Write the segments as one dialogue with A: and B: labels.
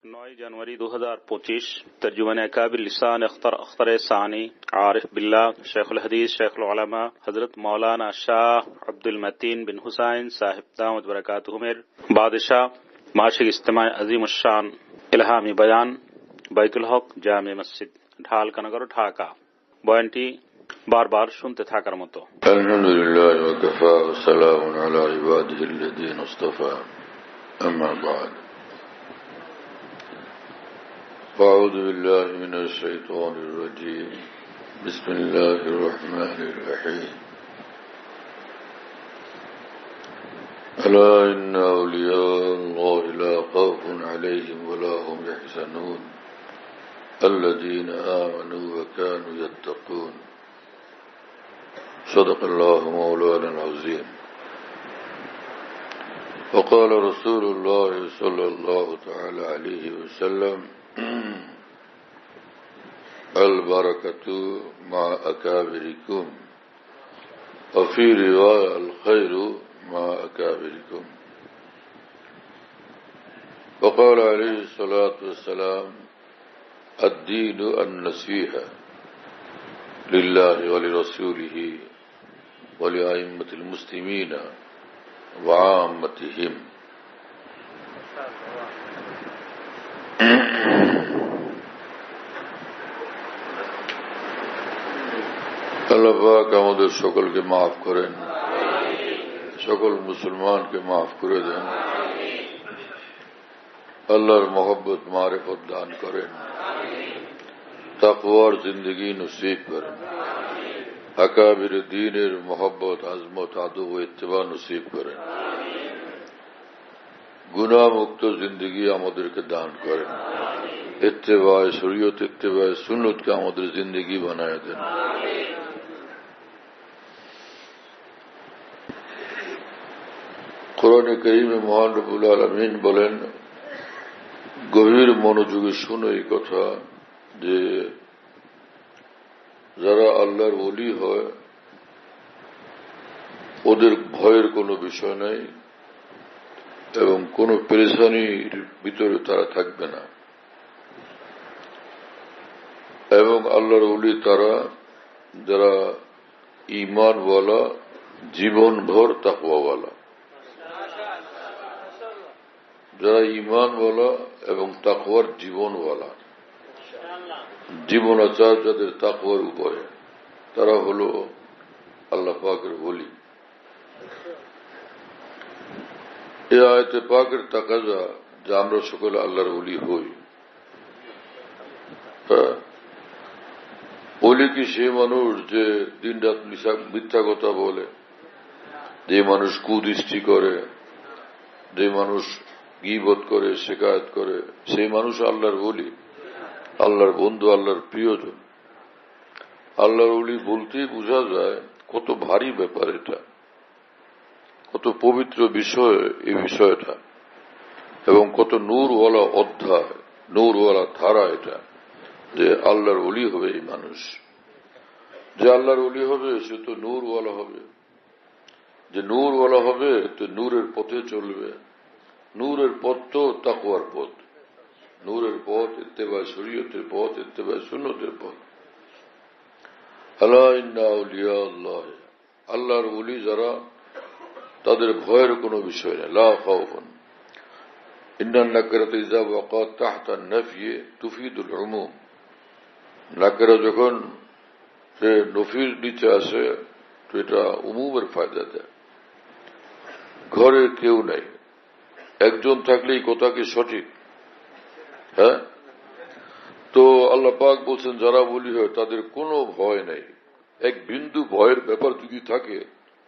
A: 9 जनवरी 2025 तर्जुमान अकाबिर लिसान अख्तर सानी आरिफ बिल्लाह शेखुल हदीस शेखुल उलमा हजरत मौलाना शाह अब्दुल मतीन बिन हुसैन साहिब दामद बरकातुहु मेर बादशाह माशिक इज्तिमा अजीम शान इल्हामी बयान बैतुल हक जामे मस्जिद ঢালকানগর ঢাকা বয়ানটি বারবার শুনতে থাকার মতো।
B: আলহামদুলিল্লাহ ওয়া কাফা ওয়া সালামুন আলা ইবাদিহিল্লাযীনা ইসতাফা আম্মা বা'দ আউযু বিল্লাহি মিনাশ শাইতানির রাজীম বিসমিল্লাহির রহমানির রহিম আলা ইন্না আউলিয়াল্লাহি লা খাউফুন আলাইহিম ওয়া লা হুম ইয়াহজানুন الذين آمنوا وكانوا يتقون صدق الله مولانا العظيم. وقال رسول الله صلى الله تعالى عليه وسلم البركة مع أكابركم وفي رواية الخير مع أكابركم. وقال عليه الصلاة والسلام الدين النصيحة لله ولرسوله ولأئمة المسلمين وعامتهم. আল্লাহ পাক আমাদের সকলকে মাফ করেন, সকল মুসলমানকে মাফ করে দেন, আল্লাহর মহব্বত মারিফত দান করেন, তাকওয়ার জিন্দগি নসিব করেন, আকাবির দ্বীনের মহব্বত আজমত আদব ও ইত্তেবা নসিব করেন, গুনাহ মুক্ত জিন্দগি আমাদেরকে দান করেন, ইত্তেবায়ে শরীয়ত ইত্তেবায়ে সুন্নতকে আমাদের জিন্দগি বানায় দেন। কোরআনে কারীমে মহান রব্বুল আলামিন বলেন, গভীর মনোযোগে শুনো এই কথা যে যারা আল্লাহর ওলি হয় ওদের ভয়ের কোনো বিষয় নাই এবং কোনো পেরেশানির ভিতরে তারা থাকবে না, এবং আল্লাহর ওলি তারা যারা ঈমানওয়ালা, জীবনভর তাকওয়াওয়ালা, যারা ঈমানওয়ালা এবং তাকওয়ার জীবনওয়ালা, জীবন আচার যাদের তাকওয়ার উপরে, তারা হল আল্লাহ পাকের ওলি। এই আয়াতে পাকের তাকাজা যে আমরা সকলে আল্লাহর ওলি হই। ওলি কি সে মানুষ যে দিন রাত মিথ্যা কথা বলে, যে মানুষ কুদৃষ্টি করে, যে মানুষ গীবত করে, শিকায়ত করে, সেই মানুষ আল্লাহর ওলি, আল্লাহর বন্ধু, আল্লাহর প্রিয়জন। আল্লাহর ওলি বলতেই বোঝা যায় কত ভারী ব্যাপার এটা, কত পবিত্র বিষয় এই বিষয়টা, এবং কত নূরওয়ালা অধ্যায়, নূরওয়ালা ধারা এটা, যে আল্লাহর ওলি হবে এই মানুষ। যে আল্লাহর ওলি হবে সে তো নূরওয়ালা হবে, যে নূরওয়ালা হবে তো নূরের পথে চলবে। নূরের পথ তো তাকওয়ার পথ, নূরের পথ ইত্তেবায়ে শরীয়তের পথ, ইত্তেবায়ে সুন্নতের পথ। আলা ইন্না আউলিয়া আল্লাহ, আল্লাহর ওলি যারা তাদের ভয়ের কোনো বিষয় নেই। লা খাউফুন, ইন্নান নাকিরাতা ইযা ওয়াকাত তাহতা আন-নাফি তুফিদুল উমুম। নাকিরা যখন সে নফির নিচে আসে তো এটা উমুমের ফায়দা দেয়। ঘরে কেউ নাই, একজন থাকলেই কথা কি সঠিক? হ্যাঁ, তো আল্লাহ পাক বলছেন যারা ওলি হয় তাদের কোনো ভয় নেই। এক বিন্দু ভয়ের ব্যাপার যদি থাকে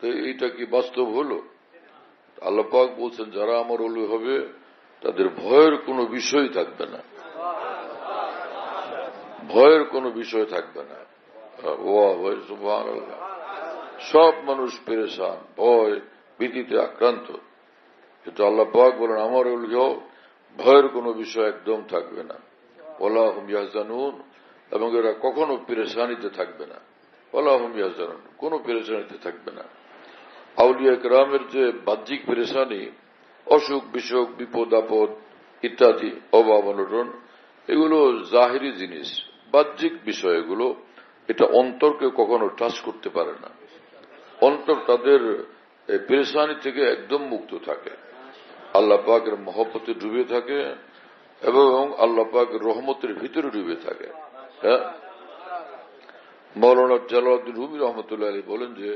B: তো এইটা কি বাস্তব হলো? আল্লাহ পাক বলছেন যারা আমার ওলি হবে তাদের ভয়ের কোনো বিষয় থাকবে না, ভয়ের কোনো বিষয় থাকবে না। সুবহানাল্লাহ। সব মানুষ পেরেশান, ভয় ভীতিতে আক্রান্ত, কিন্তু আল্লাহ পাক বলেন আমার ওলি হও, ভয়ের কোনো বিষয় একদম থাকবে না। ওয়ালা হুম ইয়াহজানুন, এবং এরা কখনো পেরেশানিতে থাকবে না। ওয়ালা হুম ইয়াহজানুন, কোনো পেরেশানিতে থাকবে না। আউলিয়া কেরামের যে বাহ্যিক পেরেশানি, অসুখ বিসুখ, বিপদ আপদ, ইত্যাদি, অভাব অনটন, এগুলো জাহিরি জিনিস, বাহ্যিক বিষয় এগুলো। এটা অন্তরকে কখনো টাচ করতে পারে না। অন্তর তাদের পেরেশানি থেকে একদম মুক্ত থাকে, আল্লাহ পাকের মহব্বতে ডুবে থাকে এবং আল্লাহ পাকের রহমতের ভিতরে ডুবে থাকে। হ্যাঁ, মৌলানা জালালউদ্দিন রুমি রহমতুল্লাহ আলাইহি বলেন যে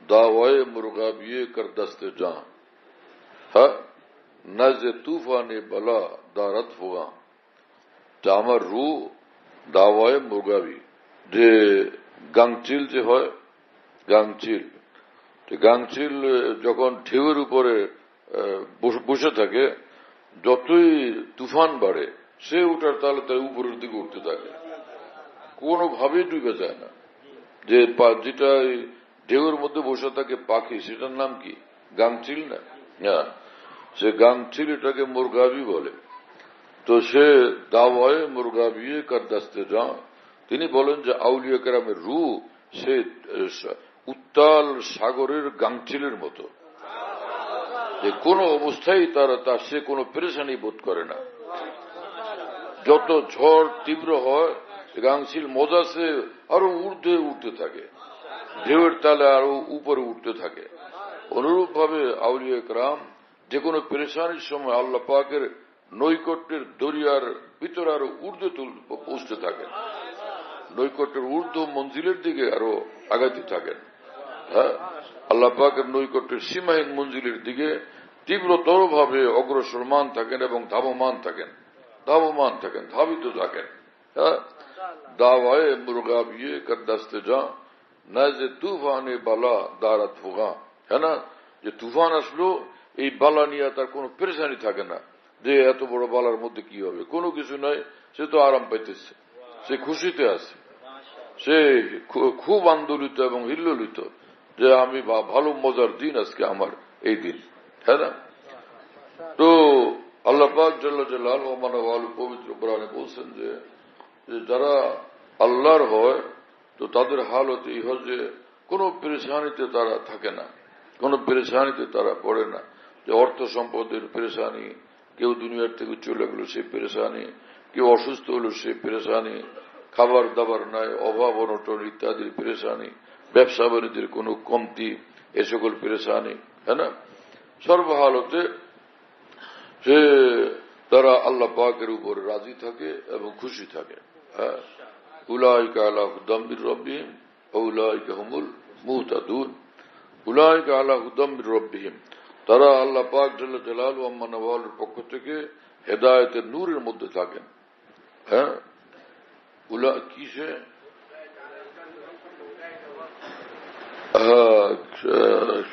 B: দাওয়ায়ে মুরগা বিয়ে কর দস্তে জাঁ, হ্যাঁ, নাজে তুফানে বলা দারাত ফুগা। যা আমার রু দাওয়ায়ে মুরগাবি, যে গাংচিল যে হয়, গাংচিল, গাংচিল যখন ঢেউয়ের উপরে বসে থাকে, যতই তুফান বাড়ে সে উঠার তাহলে তার উপরের দিকে উঠতে থাকে, কোনোভাবেই ডুবে যায় না। যে যেটা ঢেউয়ের মধ্যে বসে থাকে পাখি, সেটার নাম কি? গাংচিল না? হ্যাঁ, সে গাংচিল, এটাকে মুরগাবি বলে। তো সে দাওয়ায়ে মুরগাবি কার দাস্তে যা, তিনি বলেন যে আউলিয়া কেরামের রু সে উত্তাল সাগরের গাংচিলের মতো, যে কোনো অবস্থায় সে কোনো পেরেশানি বোধ করে না। যত ঝড় তীব্র হয়, গাংচিল মজা সে আরো ঊর্ধ্বে উঠতে থাকে, ঢেউয়ের তালে আরো উপরে উঠতে থাকে। অনুরূপ ভাবে আউলিয়া কেরাম যে কোনো পেরেশানির সময় আল্লাহ পাকের নৈকট্যের দরিয়ার ভিতরে আরো ঊর্ধ্বে পৌঁছতে থাকেন, নৈকট্যের ঊর্ধ্ব মঞ্জিলের দিকে আরো আগাতে থাকেন। হ্যাঁ, আল্লাহ পাকের নৈকট্যের সীমাহীন মঞ্জিলের দিকে তীব্রতর ভাবে অগ্রসরমান থাকেন এবং ধাবমান থাকেন, ধাবিত থাকেন। হ্যাঁ, দাওয়ায়ে মুরগা বিয়ে কর দাস্তে যা, না যে তুফানে বালা দারাত ফুগা, হ্যাঁ না, যে তুফান আসলো এই বালা নিয়ে তার কোনো পেরেশানি থাকে না, যে এত বড় বালার মধ্যে কি হবে, কোনো কিছু নাই, সে তো আরাম পাইতেছে, সে খুশিতে আছে, সে খুব আন্দোলিত এবং হিল্লোলিত যে আমি ভালো মজার দিন আজকে আমার এই দিন। হ্যাঁ না? তো আল্লাহ পাক জাল্লা জালালুহু ওয়া মানওয়ালু পবিত্র কোরআনে বলছেন যে যারা আল্লাহর হয় তো তাদের হালত এই হয় যে কোনো পেরেশানিতে তারা থাকে না, কোনো পেরেশানিতে তারা পড়ে না। যে অর্থ সম্পদের পেরেশানি, কেউ দুনিয়ার থেকে চলে গেল সেই পেরেশানি, কেউ অসুস্থ হলো সেই পেরেশানি, খাবার দাবার নাই, অভাব অনটন ইত্যাদির পেরেশানি, ব্যবসা বাণিজ্যের কোনো কমতি, এ সকল পেরেশানি। হ্যাঁ না, সর্বহালতে সে তারা আল্লাহ পাকের উপরে রাজি থাকে এবং খুশি থাকে। হ্যাঁ, উলাইকা আলা হুদাম মির রাব্বিহিম ওয়া উলাইকা হুমুল মুহতাদুন। উলাইকা আলা হুদাম মির রাব্বিহিম, তারা আল্লাহ পাক জাল্লা জালালুহু ওয়া মানওয়ালুর পক্ষ থেকে হেদায়েতের নূরের মধ্যে থাকেন। হ্যাঁ, কিসে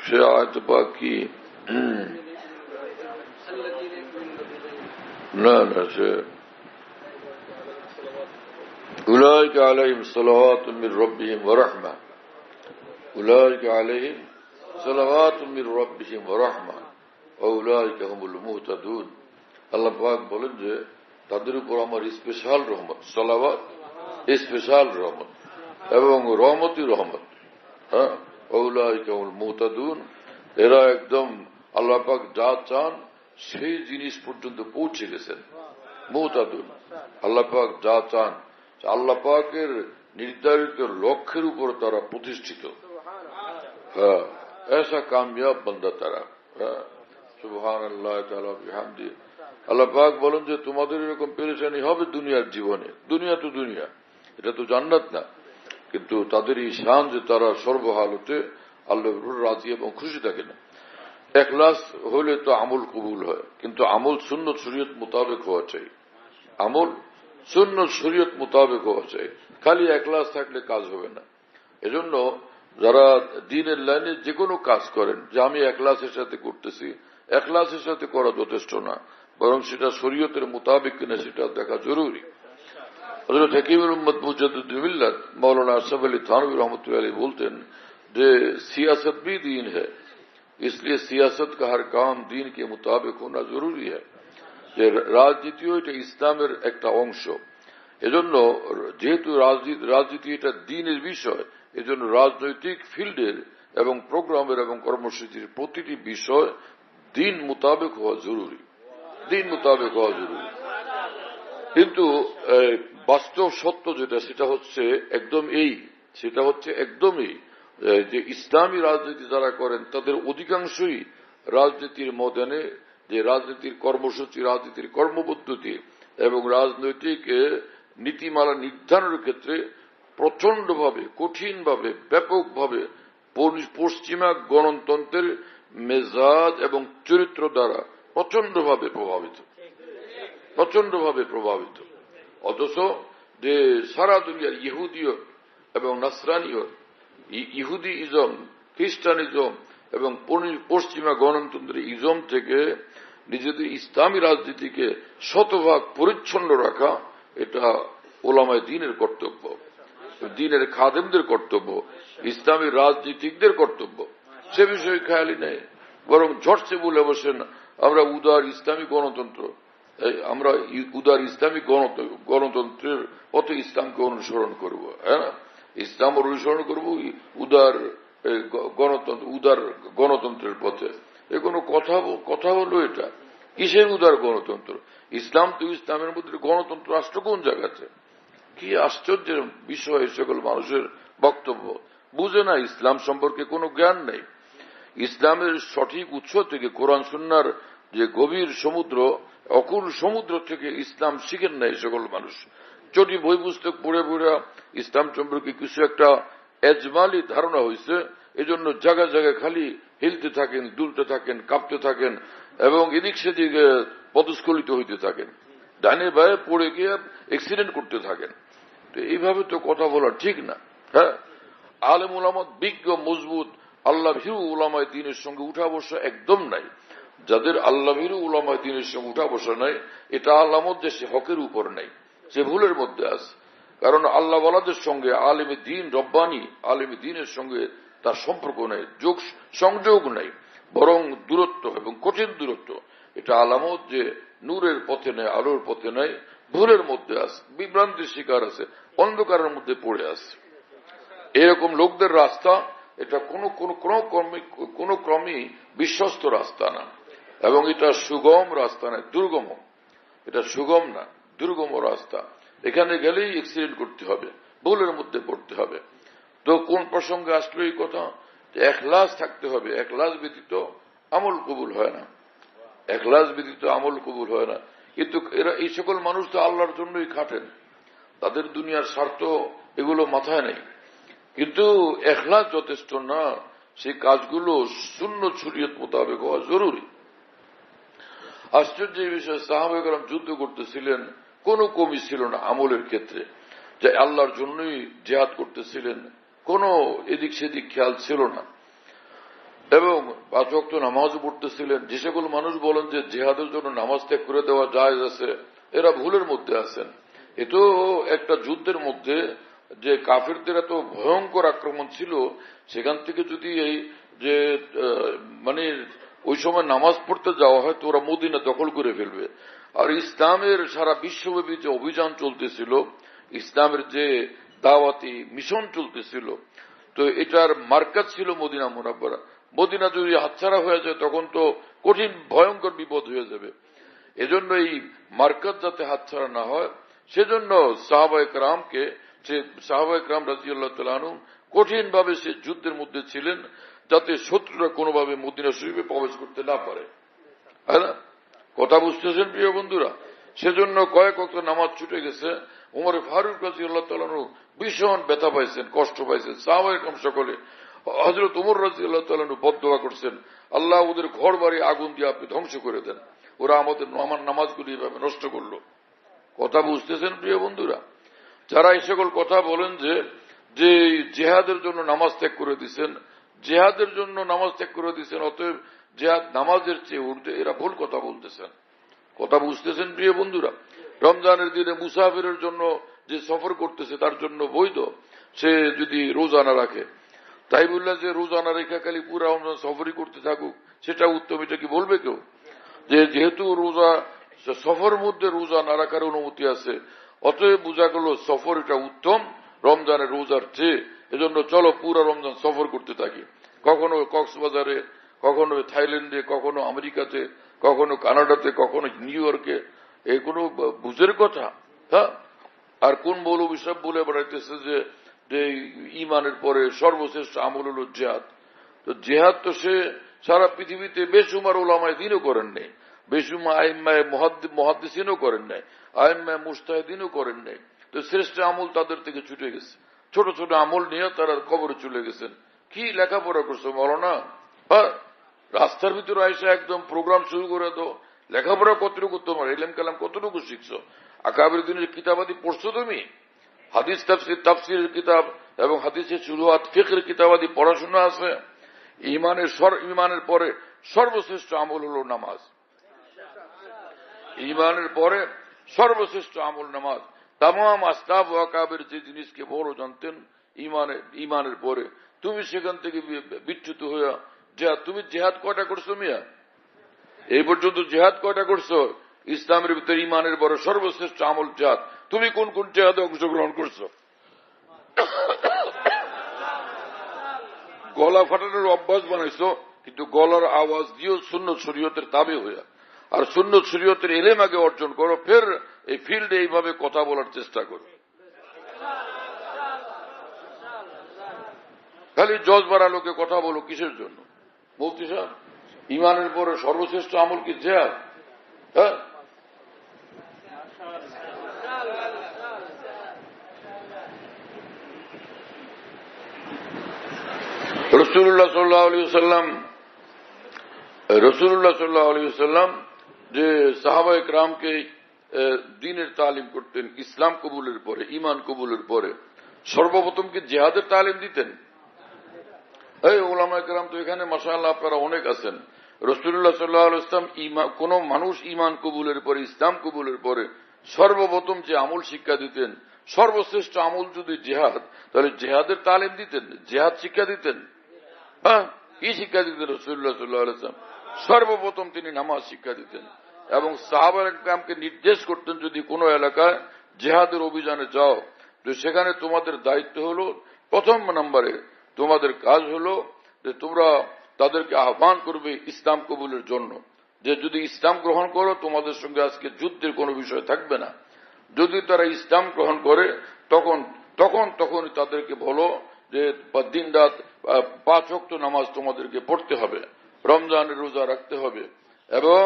B: সে আয়াত পাক কি? না না, সে উলাইকা আলাইহিম সালাওয়াতুম মির রাব্বিহিম ওয়া রাহমা, উলাইকা আলাইহিম সালাওয়াতুম মির রাব্বিহিম ওয়া রাহমা ওয়া উলাইকা হুমুল মুহতাদুন। আল্লাহ পাক বলেন যে তাদের উপর আমার স্পেশাল রহমত, সালাওয়াত স্পেশাল রহমত এবং রহমতি রহমত। হ্যাঁ, ওয়া উলাইকা হুমুল মুহতাদুন, এরা একদম আল্লাহ পাক যা চান সেই জিনিস পর্যন্ত পৌঁছে গেছেন। মুহতাদুন, আল্লাহ পাক যা চান, আল্লাহ পাকের নির্ধারিত লক্ষ্যের উপর তারা প্রতিষ্ঠিত। হ্যাঁ, ऐसा कामयाब बंदा তারা। হ্যাঁ, সুবহানাল্লাহ তাআলা বিহামদি। আল্লাহ পাক বলেন যে তোমাদের এরকম পেরেশানি হবে দুনিয়ার জীবনে, দুনিয়া তো দুনিয়া, এটা তো জান্নাত না, কিন্তু তাদের এই শান যে তারা সর্বহালতে আল্লাহর রাজি এবং খুশি থাকে না। ইখলাস হলে তো আমল কবুল হয়, কিন্তু আমল সুন্নত শরীয়ত মোতাবেক হওয়া চাই, আমল সুন্নত শরীয়ত মোতাবেক হওয়া চাই। খালি ইখলাস থাকলে কাজ হবে না। এজন্য যারা দ্বীনের লাইনে যে কোনো কাজ করেন, যে আমি ইখলাসের সাথে করতেছি, ইখলাসের সাথে করা যথেষ্ট না, বরং সেটা শরীয়তের মোতাবেক কিনা সেটা দেখা জরুরি। হযরত হাকিমুল উম্মত মুজাদ্দিদুল মিল্লাত মৌলানা আশরাফ আলী থানভী रहमतुल्लाह अलैह बोलते हैं যে सियासत भी दीन है, इसलिए सियासत का हर काम दीन के मुताबिक होना जरूरी है। যে রাজনীতিও এটা ইসলামের একটা অংশ, এজন্য যেহেতু রাজনীতি এটা দ্বীনের বিষয়, এজন্য রাজনৈতিক ফিল্ডের এবং প্রোগ্রামের এবং কর্মসূচির প্রতিটি বিষয় দ্বীন মোতাবেক হওয়া জরুরি। দিন মোতাবেক হওয়া জরুরি। কিন্তু বাস্তব সত্য যেটা সেটা হচ্ছে একদমই যে ইসলামী রাজনীতি যারা করেন তাদের অধিকাংশই রাজনীতির ময়দানে যে রাজনীতির কর্মসূচি, রাজনীতির কর্মপদ্ধতি এবং রাজনৈতিক নীতিমালা নির্ধারণের ক্ষেত্রে প্রচন্ডভাবে, কঠিনভাবে, ব্যাপকভাবে পশ্চিমা গণতন্ত্রের মেজাজ এবং চরিত্র দ্বারা প্রচন্ডভাবে প্রভাবিত। অথচ যে সারা দুনিয়ার ইহুদিয়ত এবং নাসরানিয়ত, ইহুদি ইজম, খ্রিস্টানিজম এবং পশ্চিমা গণতন্ত্রের ইজম থেকে নিজেদের ইসলামী রাজনীতিকে শতভাগ পরিচ্ছন্ন রাখা, এটা ওলামায়ে দ্বীনের কর্তব্য, দ্বীনের খাদেমদের কর্তব্য, ইসলামী রাজনীতিকদের কর্তব্য। সে বিষয়ে খেয়ালই নেই, বরং ঝটসে বলে বসেন আমরা উদার ইসলামী গণতন্ত্রের পথে ইসলামকে অনুসরণ করব। হ্যাঁ, ইসলাম অনুসরণ করব উদার গণতন্ত্রের পথে। এ কোনো কথা হলো? এটা কিসের উদার গণতন্ত্র? ইসলাম তো ইসলামের মধ্যে গণতন্ত্র রাষ্ট্র কোন জায়গাতে? কি আশ্চর্যের বিষয় সকল মানুষের বক্তব্য। বুঝে না, ইসলাম সম্পর্কে কোনো জ্ঞান নেই। ইসলামের সঠিক উৎস থেকে, কোরআন সুন্নাহর যে গভীর সমুদ্র, অকুল সমুদ্র থেকে ইসলাম শিখেন নাই সকল মানুষ। চটি বই পুস্তক পড়ে পড়ে ইসলাম সম্পর্কে কিছু একটা এজমালি ধারণা হয়েছে, এজন্য জায়গায় জায়গায় খালি হিলতে থাকেন, দুলতে থাকেন, কাঁপতে থাকেন এবং এদিক সেদিক পদস্খলিত হইতে থাকেন, ডানে বায়ে পড়ে গিয়ে অ্যাক্সিডেন্ট করতে থাকেন। তো এইভাবে তো কথা বলা ঠিক না। হ্যাঁ, আলেম উলামা, বিজ্ঞ, মজবুত, আল্লাহ ভীরু উলামায়ে দ্বীনের সঙ্গে উঠা বসা একদম নাই। যাদের আল্লাহ ভীরু উলামায়ে দ্বীনের সঙ্গে উঠা বসা নাই, এটা আলামত যে সে হকের উপর নাই, সে ভুলের মধ্যে আছে। কারণ আল্লাহ ওয়ালাদের সঙ্গে আলেমে দ্বীন, রব্বানি আলেমে দ্বীনের সঙ্গে তার সম্পর্ক নাই, সংযোগ নাই, বরং দূরত্ব এবং কঠিন দূরত্ব। এটা আলামত যে নূরের পথে নেই, আলোর পথে নেই, ভুলের মধ্যে আছে, বিভ্রান্তির শিকার আছে, অন্ধকারের মধ্যে পড়ে আছে। এরকম লোকদের রাস্তা এটা কোনো ক্রমেই বিশ্বস্ত রাস্তা না, এবং এটা সুগম রাস্তা না, দুর্গম। এটা সুগম না, দুর্গম রাস্তা। এখানে গেলেই অ্যাক্সিডেন্ট করতে হবে, ভুলের মধ্যে পড়তে হবে। তো কোন প্রসঙ্গে আসলো এই কথা? ইখলাস থাকতে হবে। ইখলাস ব্যতীত আমল কবুল হয় না, ইখলাস ব্যতীত আমল কবুল হয় না। কিন্তু এই সকল মানুষ তো আল্লাহর জন্যই খাটেন, তাদের দুনিয়ার স্বার্থ এগুলো মাথায় নেই। কিন্তু ইখলাস যথেষ্ট না, সেই কাজগুলো সুন্নাত শরীয়ত মোতাবেক হওয়া জরুরি। আশ্চর্য এই বিষয়ে সাহাবায়ে কেরাম যুদ্ধ করতেছিলেন, কোনো কমি ছিল না আমলের ক্ষেত্রে, যে আল্লাহর জন্যই জিহাদ করতেছিলেন, কোনো এদিক সেদিক খেয়াল ছিল না, এবং 5 ওয়াক্ত নামাজও পড়তেছিলেন। যে সকল মানুষ বলেন যে জিহাদের জন্য নামাজ ত্যাগ করে দেওয়া জায়েজ আছে, এরা ভুলের মধ্যে আছেন। এতো একটা যুদ্ধের মধ্যে যে কাফিরদের এত ভয়ঙ্কর আক্রমণ ছিল, সেখান থেকে যদি এই যে মানে ওই সময় নামাজ পড়তে যাওয়া হয় তো ওরা মদিনা দখল করে ফেলবে। আর ইসলামের সারা বিশ্বব্যাপী যে অভিযান চলতেছিল, ইসলামের যে দাওয়াতি মিশন চলতেছিল, তো এটার মার্কাজ ছিল মদিনা মুনাব্বারা। মদিনা যদি হাতছাড়া হয়ে যায় তখন তো কঠিন ভয়ঙ্কর বিপদ হয়ে যাবে। এজন্য এই মার্কাজ যাতে হাতছাড়া না হয়, সেজন্য সাহাবায়ে কেরাম রাদিয়াল্লাহু তাআলা আনহুম কঠিনভাবে সে যুদ্ধের মধ্যে ছিলেন, যাতে শত্রুরা কোনোভাবে মদিনা শরীফে প্রবেশ করতে না পারে। কথা বুঝতেছেন প্রিয় বন্ধুরা? সেজন্য কয়েক ওয়াক্ত নামাজ ছুটে গেছে। ওমর ফারুক রাদিয়াল্লাহু তাআলা আনহু ভীষণ ব্যথা পাইছেন, কষ্ট পাইছেন। সাহাবায়ে কেরাম সকলে, হযরত ওমর রাদিয়াল্লাহু তাআলা আনহু বদদোয়া করছেন, আল্লাহ ওদের ঘর বাড়ি আগুন দিয়ে আপনি ধ্বংস করে দেন, ওরা আমার নামাজগুলি এভাবে নষ্ট করলো। কথা বুঝতেছেন প্রিয় বন্ধুরা? যারা এই সকল কথা বলেন যে জিহাদের জন্য নামাজ ত্যাগ করে দিচ্ছেন, জিহাদের জন্য নামাজ ত্যাগ করে দিচ্ছেন, অতএব জিহাদ নামাজের চেয়ে ঊর্ধ্বে, এরা ভুল কথা বলতেছেন। কথা বুঝতেছেন প্রিয় বন্ধুরা? রমজানের দিনে মুসাফিরের জন্য যে সফর করতেছে তার জন্য বৈধ, সে যদি রোজা না রাখে। তাই বললে যে রোজা না রেখা খালি পুরা রমজান সফরই করতে থাকুক, সেটা উত্তম, এটা কি বলবে কেউ? যেহেতু রোজা সফর মধ্যে রোজা না রাখার অনুমতি আছে, অতএব বোঝা গেল সফর এটা উত্তম রমজানের রোজার চেয়ে। এজন্য চলো পুরা রমজান সফর করতে থাকি, কখনো কক্সবাজারে, কখনো থাইল্যান্ডে, কখনো আমেরিকাতে, কখনো কানাডাতে, কখনো নিউ ইয়র্কে, এই কোনো বুঝের কথা? হ্যাঁ, আর কোন মৌলবী সাহেব বলে বেড়াইতেছে যে ইমানের পরে সর্বশ্রেষ্ঠ আমল হল জেহাদ। তো জেহাদ তো সে সারা পৃথিবীতে বেশুমার ওলামায় দিনও করেন নাই, বেশুমা আইম্মায় মুহাদ্দিসিনও করেন নাই, আইম্মায় মুস্তাহিদিনও করেন নাই। তো শ্রেষ্ঠ আমল তাদের থেকে ছুটে গেছে। ছোট ছোট আমল নিয়ে তারা কবরে চলে গেছেন। কি লেখাপড়া করছো মৌলানা? হ্যাঁ, রাস্তার ভিতরে আইসা একদম প্রোগ্রাম শুরু করে দাও। লেখাপড়া কতটুকু তোমার, ইলম কালাম কতটুকু শিখছো? আকাবের দিনের কিতাবাদি পড়ছো তুমি? হাদিস তাফসিরের কিতাব এবং হাদিসের শুরুয়াত ফিকহের কিতাবাদি পড়াশোনা আছে? ইমানের পরে সর্বশ্রেষ্ঠ আমল হল নামাজ। ইমানের পরে সর্বশ্রেষ্ঠ আমল নামাজ। তামাম আসতাব ও আকাবের যে জিনিসকে বড় জানতেন ইমানের পরে, তুমি সেখান থেকে বিচ্যুত হইয়া তুমি জেহাদ কয়টা করছো মিয়া? এই পর্যন্ত জেহাদ কয়টা করছো? ইসলামের ভিতরে ইমানের বড় সর্বশ্রেষ্ঠ আমল জেহাদ। তুমি কোন কোন জেহাদে অংশগ্রহণ করছো? গলা ফাটানোর অভ্যাস বানাইছো, কিন্তু গলার আওয়াজ দিয়েও সুন্নত শরীয়তের তাবে হইয়া, আর সুন্নত শরীয়তের এলেম আগে অর্জন করো, ফের এই ফিল্ডে এইভাবে কথা বলার চেষ্টা করো। খালি জজবার আলোকে কথা বলো কিসের জন্য? মুফতি সাহেব, ইমানের পরে সর্বশ্রেষ্ঠ আমল কি জেহাদ? হ্যাঁ, রসুল্লাহ সাল্লাহ আলী সাল্লাম যে সাহাবায়ে কেরামকে দ্বীনের তালিম করতেন, ইসলাম কবুলের পরে, ইমান কবুলের পরে সর্বপ্রথম কি জেহাদের তালিম দিতেন? এই ওলামায়ে কেরাম তো এখানে মাশাআল্লাহ আপনারা অনেক আছেন। রসুল্লাহ সাল্লাহ আলাইহি ওয়াসাল্লাম কোন মানুষ ইমান কবুলের পরে, ইসলাম কবুলের পরে সর্বপ্রথম যে আমল শিক্ষা দিতেন, সর্বশ্রেষ্ঠ আমল যদি জেহাদ, তাহলে জেহাদের তালিম দিতেন, জেহাদ শিক্ষা দিতেন। হ্যাঁ, কি শিক্ষা দিতেন রাসূলুল্লাহ সাল্লাল্লাহু আলাইহি ওয়াসাল্লাম? সর্বপ্রথম তিনি নামাজ শিক্ষা দিতেন এবং সাহাবায়ে কেরামকে নির্দেশ করতেন, যদি কোনো এলাকায় জেহাদের অভিযানে যাও, তো সেখানে তোমাদের দায়িত্ব হলো, প্রথম নম্বরে তোমাদের কাজ হলো যে তোমরা তাদেরকে আহ্বান করবে ইসলাম কবুলের জন্য, যে যদি ইসলাম গ্রহণ করো তোমাদের সঙ্গে আজকে যুদ্ধের কোনো বিষয় থাকবে না। যদি তারা ইসলাম গ্রহণ করে তখনই তাদেরকে বলো যে দিন রাত 5 ওয়াক্ত নামাজ তোমাদেরকে পড়তে হবে, রমজানের রোজা রাখতে হবে, এবং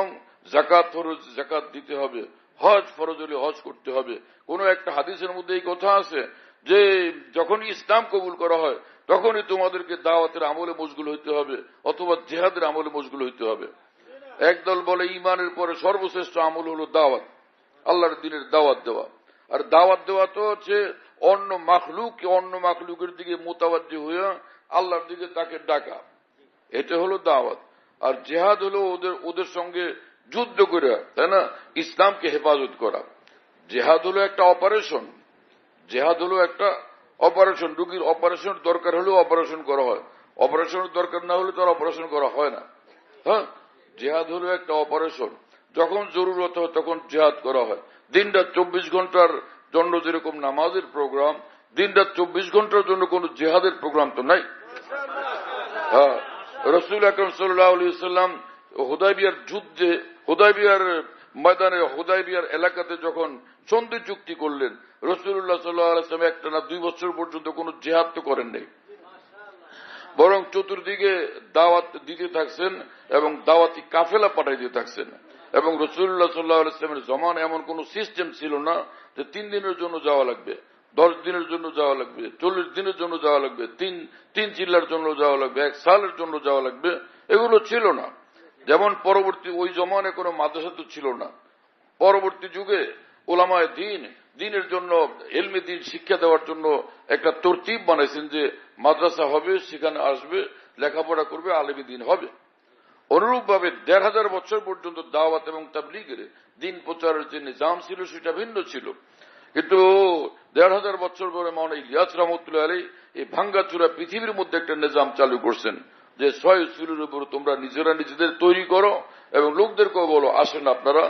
B: যাকাত ফরজ যাকাত দিতে হবে, হজ ফরজ হলে হজ করতে হবে। কোন একটা হাদিসের মধ্যে এই কথা আছে যে যখনই ইসলাম কবুল করা হয় তখনই তোমাদেরকে দাওয়াতের আমলে মশগুল হইতে হবে অথবা জিহাদের আমলে মশগুল হইতে হবে। একদল বলে ইমানের পরে সর্বশ্রেষ্ঠ আমল হলো দাওয়াত, আল্লাহর দ্বীনের দাওয়াত দেওয়া। আর দাওয়াত দেওয়া তো হচ্ছে অন্য মাখলুকের দিকে মোতাবাজ্জি হইয়া আল্লাহর দিকে তাকে ডাকা, এটা হলো দাওয়াত। আর জিহাদ হলো ওদের সঙ্গে যুদ্ধ করে, তাই না, ইসলামকে হেফাজত করা। জিহাদ হলো একটা অপারেশন, জিহাদ হলো একটা অপারেশন। রোগীর অপারেশন দরকার হলেও অপারেশন করা হয়, অপারেশনের দরকার না হলে তার অপারেশন করা হয় না। হ্যাঁ, জিহাদ হলো একটা অপারেশন, যখন জরুরত হয় তখন জিহাদ করা হয়। দিনরাত 24 ঘন্টার জন্য যেরকম নামাজের প্রোগ্রাম, দিনরাত 24 ঘন্টার জন্য কোন জিহাদের প্রোগ্রাম তো নাই। হ্যাঁ, রাসূল আকরাম সাল্লাল্লাহু আলাইহি ওয়াসাল্লাম হুদায়বিয়ার যুদ্ধে, হুদায়বিয়ার ময়দানে, হুদায়বিয়ার এলাকাতে যখন সন্ধি চুক্তি করলেন, রাসূলুল্লাহ সাল্লাল্লাহু আলাইহি ওয়াসাল্লাম একটা না 2 বছর পর্যন্ত কোন জিহাদ তো করেন নাই, বরং চতুর্দিকে দাওয়াত দিতে থাকছেন এবং দাওয়াতি কাফেলা পাঠাইতে থাকছেন। এবং রাসূলুল্লাহ সাল্লাল্লাহু আলাইহি ওয়াসাল্লামের জমানে এমন কোন সিস্টেম ছিল না যে 3 দিনের জন্য যাওয়া লাগবে, 10 দিনের জন্য যাওয়া লাগবে, 40 দিনের জন্য যাওয়া লাগবে, তিন চিল্লার জন্য যাওয়া লাগবে, 1 সালের জন্য যাওয়া লাগবে, এগুলো ছিল না। যেমন পরবর্তী ওই জমানে কোনো মাদ্রাসা তো ছিল না। পরবর্তী যুগে ওলামায়ে দ্বীনের জন্য, ইলমে দ্বীন শিক্ষা দেওয়ার জন্য একটা তরতিব বানাইছেন যে মাদ্রাসা হবে, সেখানে আসবে, লেখাপড়া করবে, আলেমে দ্বীন হবে। অনুরূপভাবে 1500 বছর পর্যন্ত দাওয়াত এবং তাবলীগের দ্বীন প্রচারের যে নিজাম ছিল সেটা ভিন্ন ছিল। কিন্তু 1500 বছর পরে মাওলানা ইলিয়াস রহমতুল্লাহ আলাইহি এই ভাঙ্গাচুরা পৃথিবীর মধ্যে একটা নিজাম চালু করছেন যে 6 উসুলের উপর তোমরা নিজেদের তৈরি করো এবং লোকদেরকেও বলো আসেন আপনারা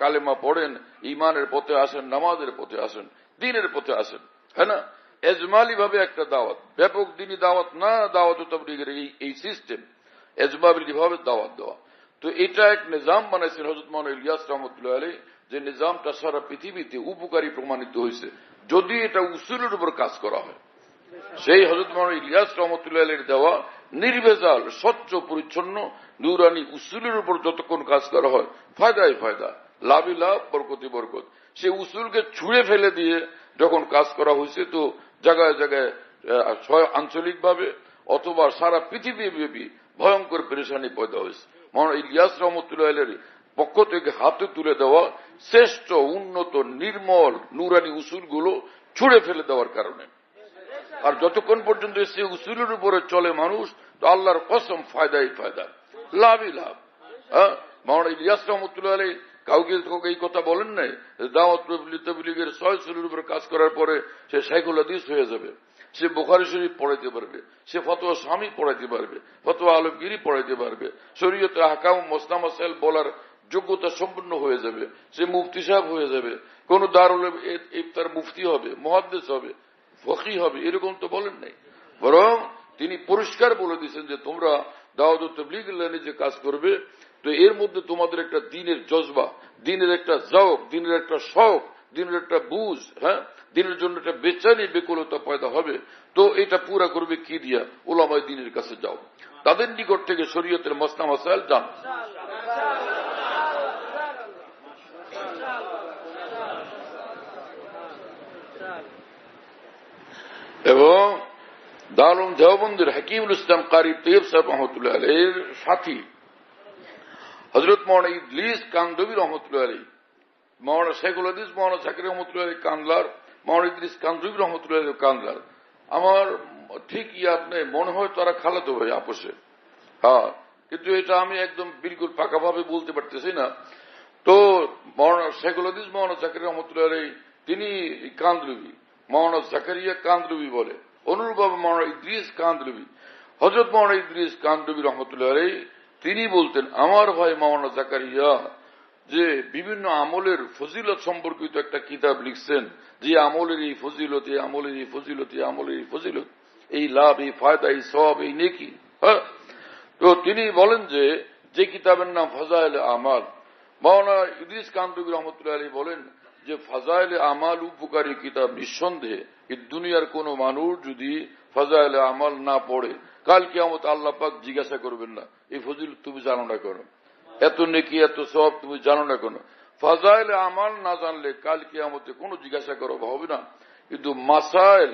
B: কালেমা পড়েন, ইমানের পথে আসেন, নামাজের পথে আসেন, দ্বীনের পথে আসেন। হ্যাঁ না, এজমালি ভাবে একটা দাওয়াত, ব্যাপক দ্বীনি দাওয়াত না, দাওয়াত ও তাবলীগের এই সিস্টেম, এজমালি ভাবে দাওয়াত দেওয়া। তো তো এটা এক নিজাম বানাইছেন হযরত মাওলানা ইলিয়াস রহমতুল্লাহ আলাইহি, যে নিজামটা সারা পৃথিবীতে উপকারী প্রমাণিত হয়েছে যদি এটা উসুলের উপর কাজ করা হয়। সেই হযরত মাওলানা ইলিয়াস রহমতুল্লাহ আলাইহির দেওয়া নির্ভেজাল স্বচ্ছ পরিচ্ছন্ন নূরানি উসুলের উপর যতক্ষণ কাজ করা হয় ফায়দায় ফায়দা, লাভে লাভ, বরকতে বরকত। সে উসুলকে ছুঁড়ে ফেলে দিয়ে যখন কাজ করা হয়েছে তো জায়গায় জায়গায় আঞ্চলিকভাবে অথবা সারা পৃথিবীব্যাপী ভয়ঙ্কর পেরেশানি পয়দা হয়েছে। মাওলানা ইলিয়াস রহমতুল্লাহ আলাইহির পক্ষ থেকে হাতে তুলে দেওয়া শ্রেষ্ঠ উন্নত নির্মল নূরানি উসুলগুলো ছুঁড়ে ফেলে দেওয়ার কারণে। আর যতক্ষণ পর্যন্ত সে উসুলের উপরে চলে মানুষ, তো আল্লাহর কসম ফায়দাই ফায়দা, লাভই লাভ। মাওলানা ইলিয়াস রহমতুল্লাহ আলাইহি কাউকে এই কথা বলেন নাই দাওয়াত তাবলীগের 6 সুরের উপর কাজ করার পরে সে শাইখুল হাদিস হয়ে যাবে, সে বুখারী শরীফ পড়াইতে পারবে, সে ফতোয়া শামী পড়াইতে পারবে, ফতোয়া আলমগীরি পড়াইতে পারবে, শরীয়তে আহকাম মাসলা মাসাইল বলার যোগ্যতা সম্পন্ন হয়ে যাবে, সে মুফতি সাহেব হয়ে যাবে, কোন দারুল ইফতার মুফতি হবে, মুহাদ্দিস হবে, ফকিহ হবে, এরকম তো বলেন নাই। বরং তিনি পরিষ্কার বলে দিয়েছেন যে তোমরা দাওয়াত ও তাবলীগের লাইনে যে কাজ করবে, তো এর মধ্যে তোমাদের একটা দ্বীনের জজবা, দ্বীনের একটা যাওক, দ্বীনের একটা শখ, দ্বীনের একটা বুঝ, দ্বীনের জন্য একটা বেচানি বেকুলতা পয়দা হবে। তো এটা পুরা করবে কি দিয়া? উলামায়ে দ্বীনের কাছে যাও, তাদের নিকট থেকে শরীয়তের মাসলা মাসাইল জানো। এবং দারুল দেওবন্দের হাকিমুল ইসলাম কারি তৈয়ব সাহেব রহমতুল্লাহ আলাইহির সাথী হযরত মাওলানা ইদরিস কান্দবী রহমতুল্লাহ আলাইহি, মাওলানা শাইখুল হাদিস মাওলানা জাকির রহমতুল্লাহ আলাইহি কান্দলার, মাওলানা ইদরিস কান্দবী রহমতুল্লাহ আলাইহি কান্দলার। আমার ঠিক আপনি মনে হয় তারা খালাতো ভাই আপোষে, কিন্তু এটা আমি একদম বিলকুল পাকাভাবে বলতে পারতেছি না। তো মাওলানা শাইখুল হাদিস মাওলানা জাকির রহমতুল্লাহ আলাইহি তিনি কান্দলবী, মাওলানা জাকারিয়া কান্দলবী বলে, অনুরূপভাবে মাওলানা ইদরিস কান্দলবী। হযরত মাওলানা ইদরিস কান্দলবী রহমতুল্লাহ আলাইহি তিনি বলতেন, আমার ভাই মাওলানা জাকারিয়া যে বিভিন্ন আমলের ফজিলত সম্পর্কিত একটা কিতাব লিখছেন, যে আমলের এই ফজিলত, এই আমলের এই ফজিলত, এই আমলের এই ফজিলত, এই লাভ, এই ফায়দা, এই সওয়াব, এই নেকি। তো তিনি বলেন যে কিতাবের নাম ফাজাইল আমাল। মাওলানা ইদরিস কান্দলবী রহমতুল্লাহ আলাইহি বলেন যে ফাজাইল আমাল উপকারী কিতাব। নিঃসন্দেহে এই দুনিয়ার কোন মানুষ যদি ফাজাইল আমাল না পড়ে, কাল কিয়ামত আল্লাহ পাক জিজ্ঞাসা করবেন না এই ফজিলত তুমি জানো না কেন, এত নেকি এত সওয়াব তুমি জানো না কেন। ফাজাইল আমাল না জানলে কাল কিয়ামতে কোনো জিজ্ঞাসা করা হবে না। কিন্তু মাসাইল,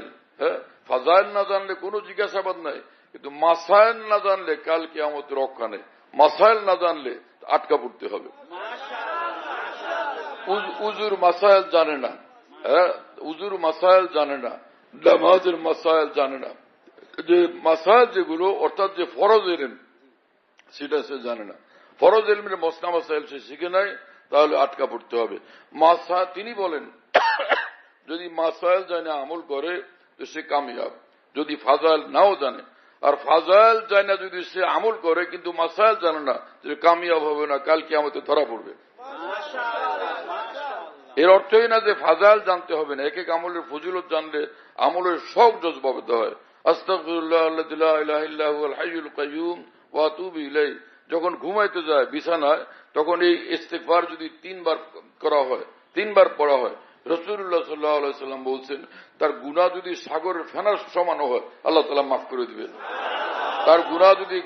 B: ফাজাইল না জানলে কোনো জিজ্ঞাসাবাদ নাই, কিন্তু মাসাইল না জানলে কাল কিয়ামতে রক্ষা নেই। মাসাইল না জানলে আটকা পড়তে হবে। উজুর মাসাইল জানে না, উজুর মাসাইল জানে না, নামাজের মাসাইল জানে না, যে মাসাইল যেগুলো অর্থাৎ যে ফরজ ইলম সেটা সে জানে না, ফরজ ইলমের মসলা মাসাইল সে শিখে নাই, তাহলে আটকা পড়তে হবে। তিনি বলেন যদি মাসাইল জানে আমল করে তো সে কামিয়াব, যদি ফাজাইল নাও জানে। আর ফাজাইল জানে না যদি সে আমল করে কিন্তু মাসাইল জানে না, সে কামিয়াব হবে না, কাল কিয়ামতে ধরা পড়বে। এর অর্থই না যে ফাজাইল জানতে হবে না, এক এক আমলের ফজিলত জানলে আমলের শখ জজবা হতে হয়। আস্তাগফিরুল্লাহ আল্লাযী লা ইলাহা ইল্লা হুয়াল হাইয়ুল কাইয়্যুম ওয়া আতুবু ইলাইহি। যখন ঘুমাইতে যায় বিছানায়, তখন এই ইস্তিগফার যদি 3 বার করা হয়, 3 বার পড়া হয়, রাসূলুল্লাহ সাল্লাল্লাহু আলাইহি সাল্লাম বলছেন তার গুনাহ যদি সাগরের ফেনার সমান হয় আল্লাহ তাআলা মাফ করে দিবেন। তার গুনাহ যদি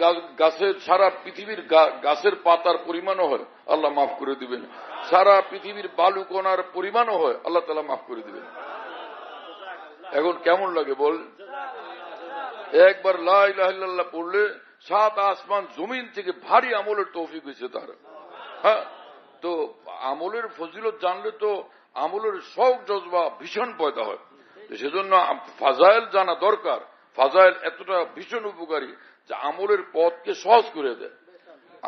B: গাছের সারা পৃথিবীর গাছের পাতার পরিমাণও হয় আল্লাহ মাফ করে দিবেন। সারা পৃথিবীর বালু কণার পরিমাণও হয় আল্লাহ তাআলা মাফ করে দিবেন। এখন কেমন লাগে বল? একবার লা ইলাহা ইল্লাল্লাহ পড়লে 7 আসমান জমিন থেকে ভারী আমলের তৌফিক হয়েছে তার। তো আমলের ফজিলত জানলে তো আমলের শখ জজবা ভীষণ পয়দা হয়। সেজন্য ফাজাইল জানা দরকার। ফাজাইল এতটা ভীষণ উপকারী যে আমলের পথকে সহজ করে দেয়,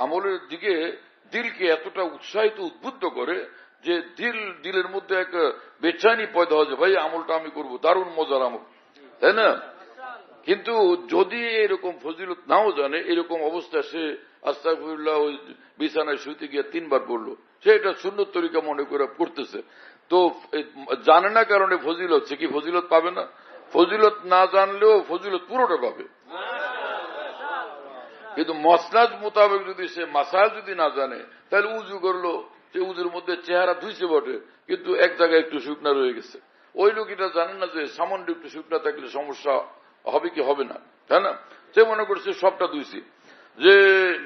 B: আমলের দিকে দিলকে এতটা উৎসাহিত উদ্বুদ্ধ করে যে দিলের মধ্যে এক বেচাইনি পয়দা হয় যে ভাই আমলটা আমি করবো, দারুণ মজার আমল, তাই না? কিন্তু যদি এরকম ফজিলত নাও জানে, এরকম অবস্থা সে আস্তাগফিরুল্লাহ ওই বিছানায় শুতে গিয়ে 3 বার পড়লো, সে এটা সুন্নত তরিকা মনে করে পড়তেছে, তো জানে না কারণে ফজিলত, সে কি ফজিলত পাবে না? ফজিলত না জানলেও ফজিলত পুরোটা পাবে। কিন্তু মসনাদ মোতাবেক যদি সে মাসাইল যদি না জানে তাহলে উজু করলো, সে উজুর মধ্যে চেহারা ধুইছে বটে কিন্তু এক জায়গায় একটু শুকনা রয়ে গেছে। ওই লোক এটা জানেন না যে সামান্য একটু শুকনা থাকলে সমস্যা হবে কি হবে না, তাই না? সে মনে করছে সবটা ধুইছি। যে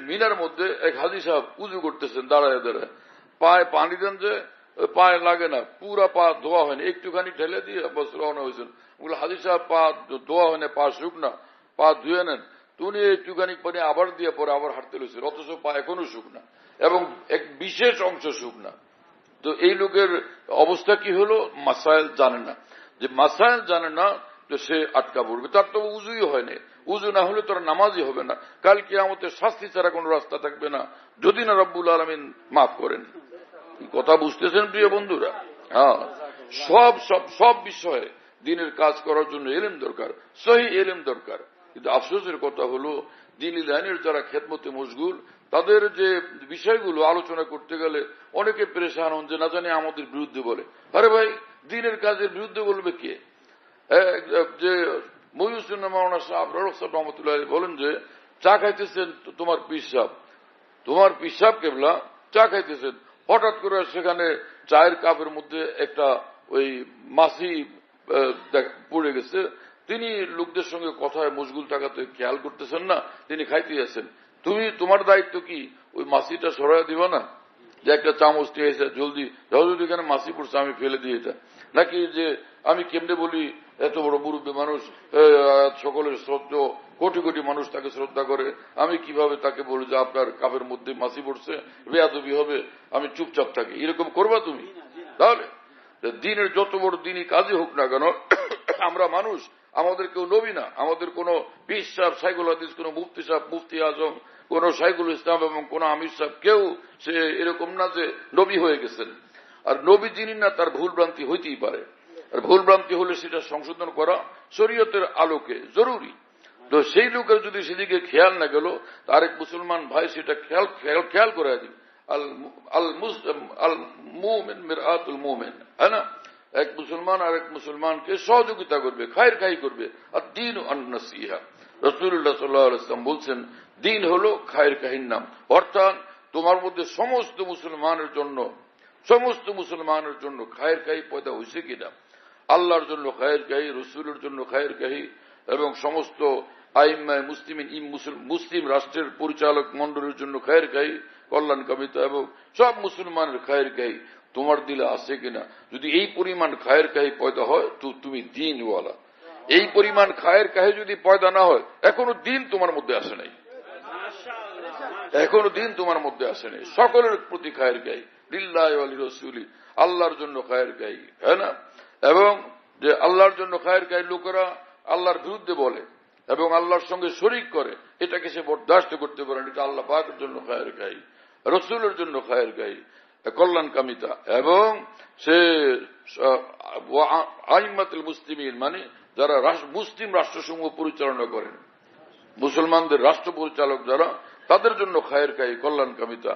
B: মিনার মধ্যে এক হাজি সাহেব উজু করতেছেন দাঁড়ায় দাঁড়ায়, পায়ে পানি দেন যে পায়ে লাগে না, পুরা পা ধোয়া হয়নি, একটুখানি ঢেলে দিয়ে বস রওনা হয়েছেন। বলে হাজি সাহেব পা ধোয়া হয় না, পা শুকনা, পা ধুয়ে নেন। তুমি একটুখানি পানি আবার দিয়ে পরে আবার হাঁটতে লেগেছেন, অথচ পা এখনো শুকনা এবং এক বিশেষ অংশ শুকনা। তো এই লোকের অবস্থা কি হলো? মাসাইল জানে না। যে মাসাইল জানে না তো সে আটকা পড়বে, তার তো উজুই হয় না। উজু না হলে তোর নামাজই হবে না। কাল কিয়ামতের শাস্তি ছাড়া কোনো রাস্তা থাকবে না যদি না রব্বুল আলামিন মাফ করেন। কথা বুঝতেছেন প্রিয় বন্ধুরা? হ্যাঁ, সব সব সব বিষয়ে দিনের কাজ করার জন্য এলেম দরকার, সহি এলেম দরকার। কিন্তু আফসোসের কথা হলো দ্বীনি লাইনের যারা খেদমতে মশগুল তাদের যে বিষয়গুলো আলোচনা করতে গেলে অনেকে পেরেশান হন যে না জানি আমাদের বিরুদ্ধে বলে। আরে ভাই, দ্বীনের কাজের বিরুদ্ধে বলবে কে? যে মহিউদ্দিন মাওলানা সাহেব রহমতুল্লাহ বলেন যে চা খাইতেছেন তোমার পীর সাহেব কেবলা চা খাইতেছেন, হঠাৎ করে সেখানে চায়ের কাপের মধ্যে একটা ওই মাছি পড়ে গেছে। তিনি লোকদের সঙ্গে কথায় মশগুল থাকাতে খেয়াল করতেছেন না, তিনি খাইতে আছেন। তোমার দায়িত্ব কি ওই মাছিটা সরাই দিবা না? যে একটা চামচ নিয়েছে জলদি যদি এখানে মাছি পড়ছে আমি ফেলে দিই এটা, নাকি যে আমি কেমনে বলি এত বড় মুরব্বী মানুষ, সকলের শ্রদ্ধা, কোটি কোটি মানুষ তাকে শ্রদ্ধা করে, আমি কিভাবে তাকে বলি যে আপনার কাপের মধ্যে মাছি পড়ছে, বেয়াদবি হবে, আমি চুপচাপ থাকি? এরকম করবা তুমি? তাহলে দিনের যত বড় দিনই কাজই হোক না কেন, আমরা মানুষ, আমাদের কেউ নবী না। আমাদের কোন পীর সাহেব, শাইখুল হাদিস, কোন মুফতি সাহেব, মুফতি আজম, কোন শাইখুল ইসলাম এবং কোন আমির সাহেব কেউ সে এরকম না যে নবী হয়ে গেছেন। আর নবী যিনি না তার ভুল ভ্রান্তি হইতেই পারে, আর ভুল ভ্রান্তি হলে সেটা সংশোধন করা শরীয়তের আলোকে জরুরি। তো সেই লোকের যদি সেদিকে খেয়াল না গেল, আরেক মুসলমান ভাই সেটা খেয়াল করে দিন। আল মুমিন মিরআতুল মুমিন, হ্যাঁ না? এক মুসলমান আরেক মুসলমানকে সহযোগিতা করবে, খায়ের খাই করবে। আর দিন আন-নাসিহা, রাসূলুল্লাহ সাল্লাল্লাহু আলাইহি ওয়াসাল্লাম বলছেন দিন হলো খায়ের খাহির নাম। অর্থাৎ তোমার মধ্যে সমস্ত মুসলমানের জন্য খায়ের খাহি পয়দা হয়েছে কিনা, আল্লাহর জন্য খায়ের কাহি, রসুলের জন্য খায়ের কাহি, এবং সমস্ত আইম্মায়ে মুসলিমিন মুসলিম রাষ্ট্রের পরিচালক মন্ডলের জন্য খায়ের কাহি, কল্যাণ কামিতা এবং সব মুসলমানের খায়ের কাহি তোমার দিলে আছে কিনা। যদি এই পরিমাণ খায়ের কাহি পয়দা হয় তো তুমি দিনওয়ালা। এই পরিমাণ খায়ের কাহি যদি পয়দা না হয়, এখনো দিন তোমার মধ্যে আসে নাই, এখনো দিন তোমার মধ্যে আসে নাই। সকলের প্রতি খায়ের কাহি, লিল্লাহি ওয়া লিরাসূলি, আল্লাহর জন্য খায়ের কাহি, হ্যাঁ না? এবং যে আল্লাহর জন্য খায়ের কাহি লোকেরা আল্লাহর বিরুদ্ধে বলে এবং আল্লাহর সঙ্গে শরীক করে, এটাকে সে বরদাস্ত করতে পারে। এটা আল্লাহ পাকের জন্য খায়ের কাহি, রসুলের জন্য খায়ের কাহি, কল্যাণ কামিতা। এবং সে আইম্মাতুল মুসলিমিন মানে যারা মুসলিম রাষ্ট্রসমূহ পরিচালনা করেন, মুসলমানদের রাষ্ট্র পরিচালক যারা, তাদের জন্য খায়ের কাহি, কল্যাণ কামিতা।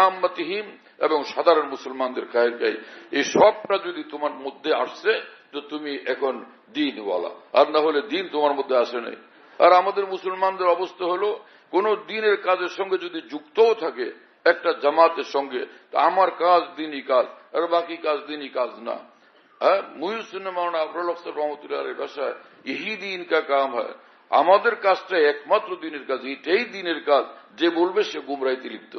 B: আম্মাতিহিম এবং সাধারণ মুসলমানদের খায়ের কাহি। এই সবটা যদি তোমার মধ্যে আসছে তো তুমি এখন দিনওয়ালা, আর না হলে দিন তোমার মধ্যে আসে নাই। আর আমাদের মুসলমানদের অবস্থা হলো কোন দিনের কাজের সঙ্গে যদি যুক্তও থাকে একটা জামাতের সঙ্গে, তা আমার কাজ দিনই কাজ আর বাকি কাজ দিনই কাজ না। হ্যাঁ, মহিউদ্দিন মাওলানা আবরার আফসার রহমতুল্লাহর ভাষায় ইহি দিন কা কাম হয়, আমাদের কাজটা একমাত্র দিনের কাজ, এটাই দিনের কাজ, যে বলবে সে গুমরাহিতে লিপ্ত।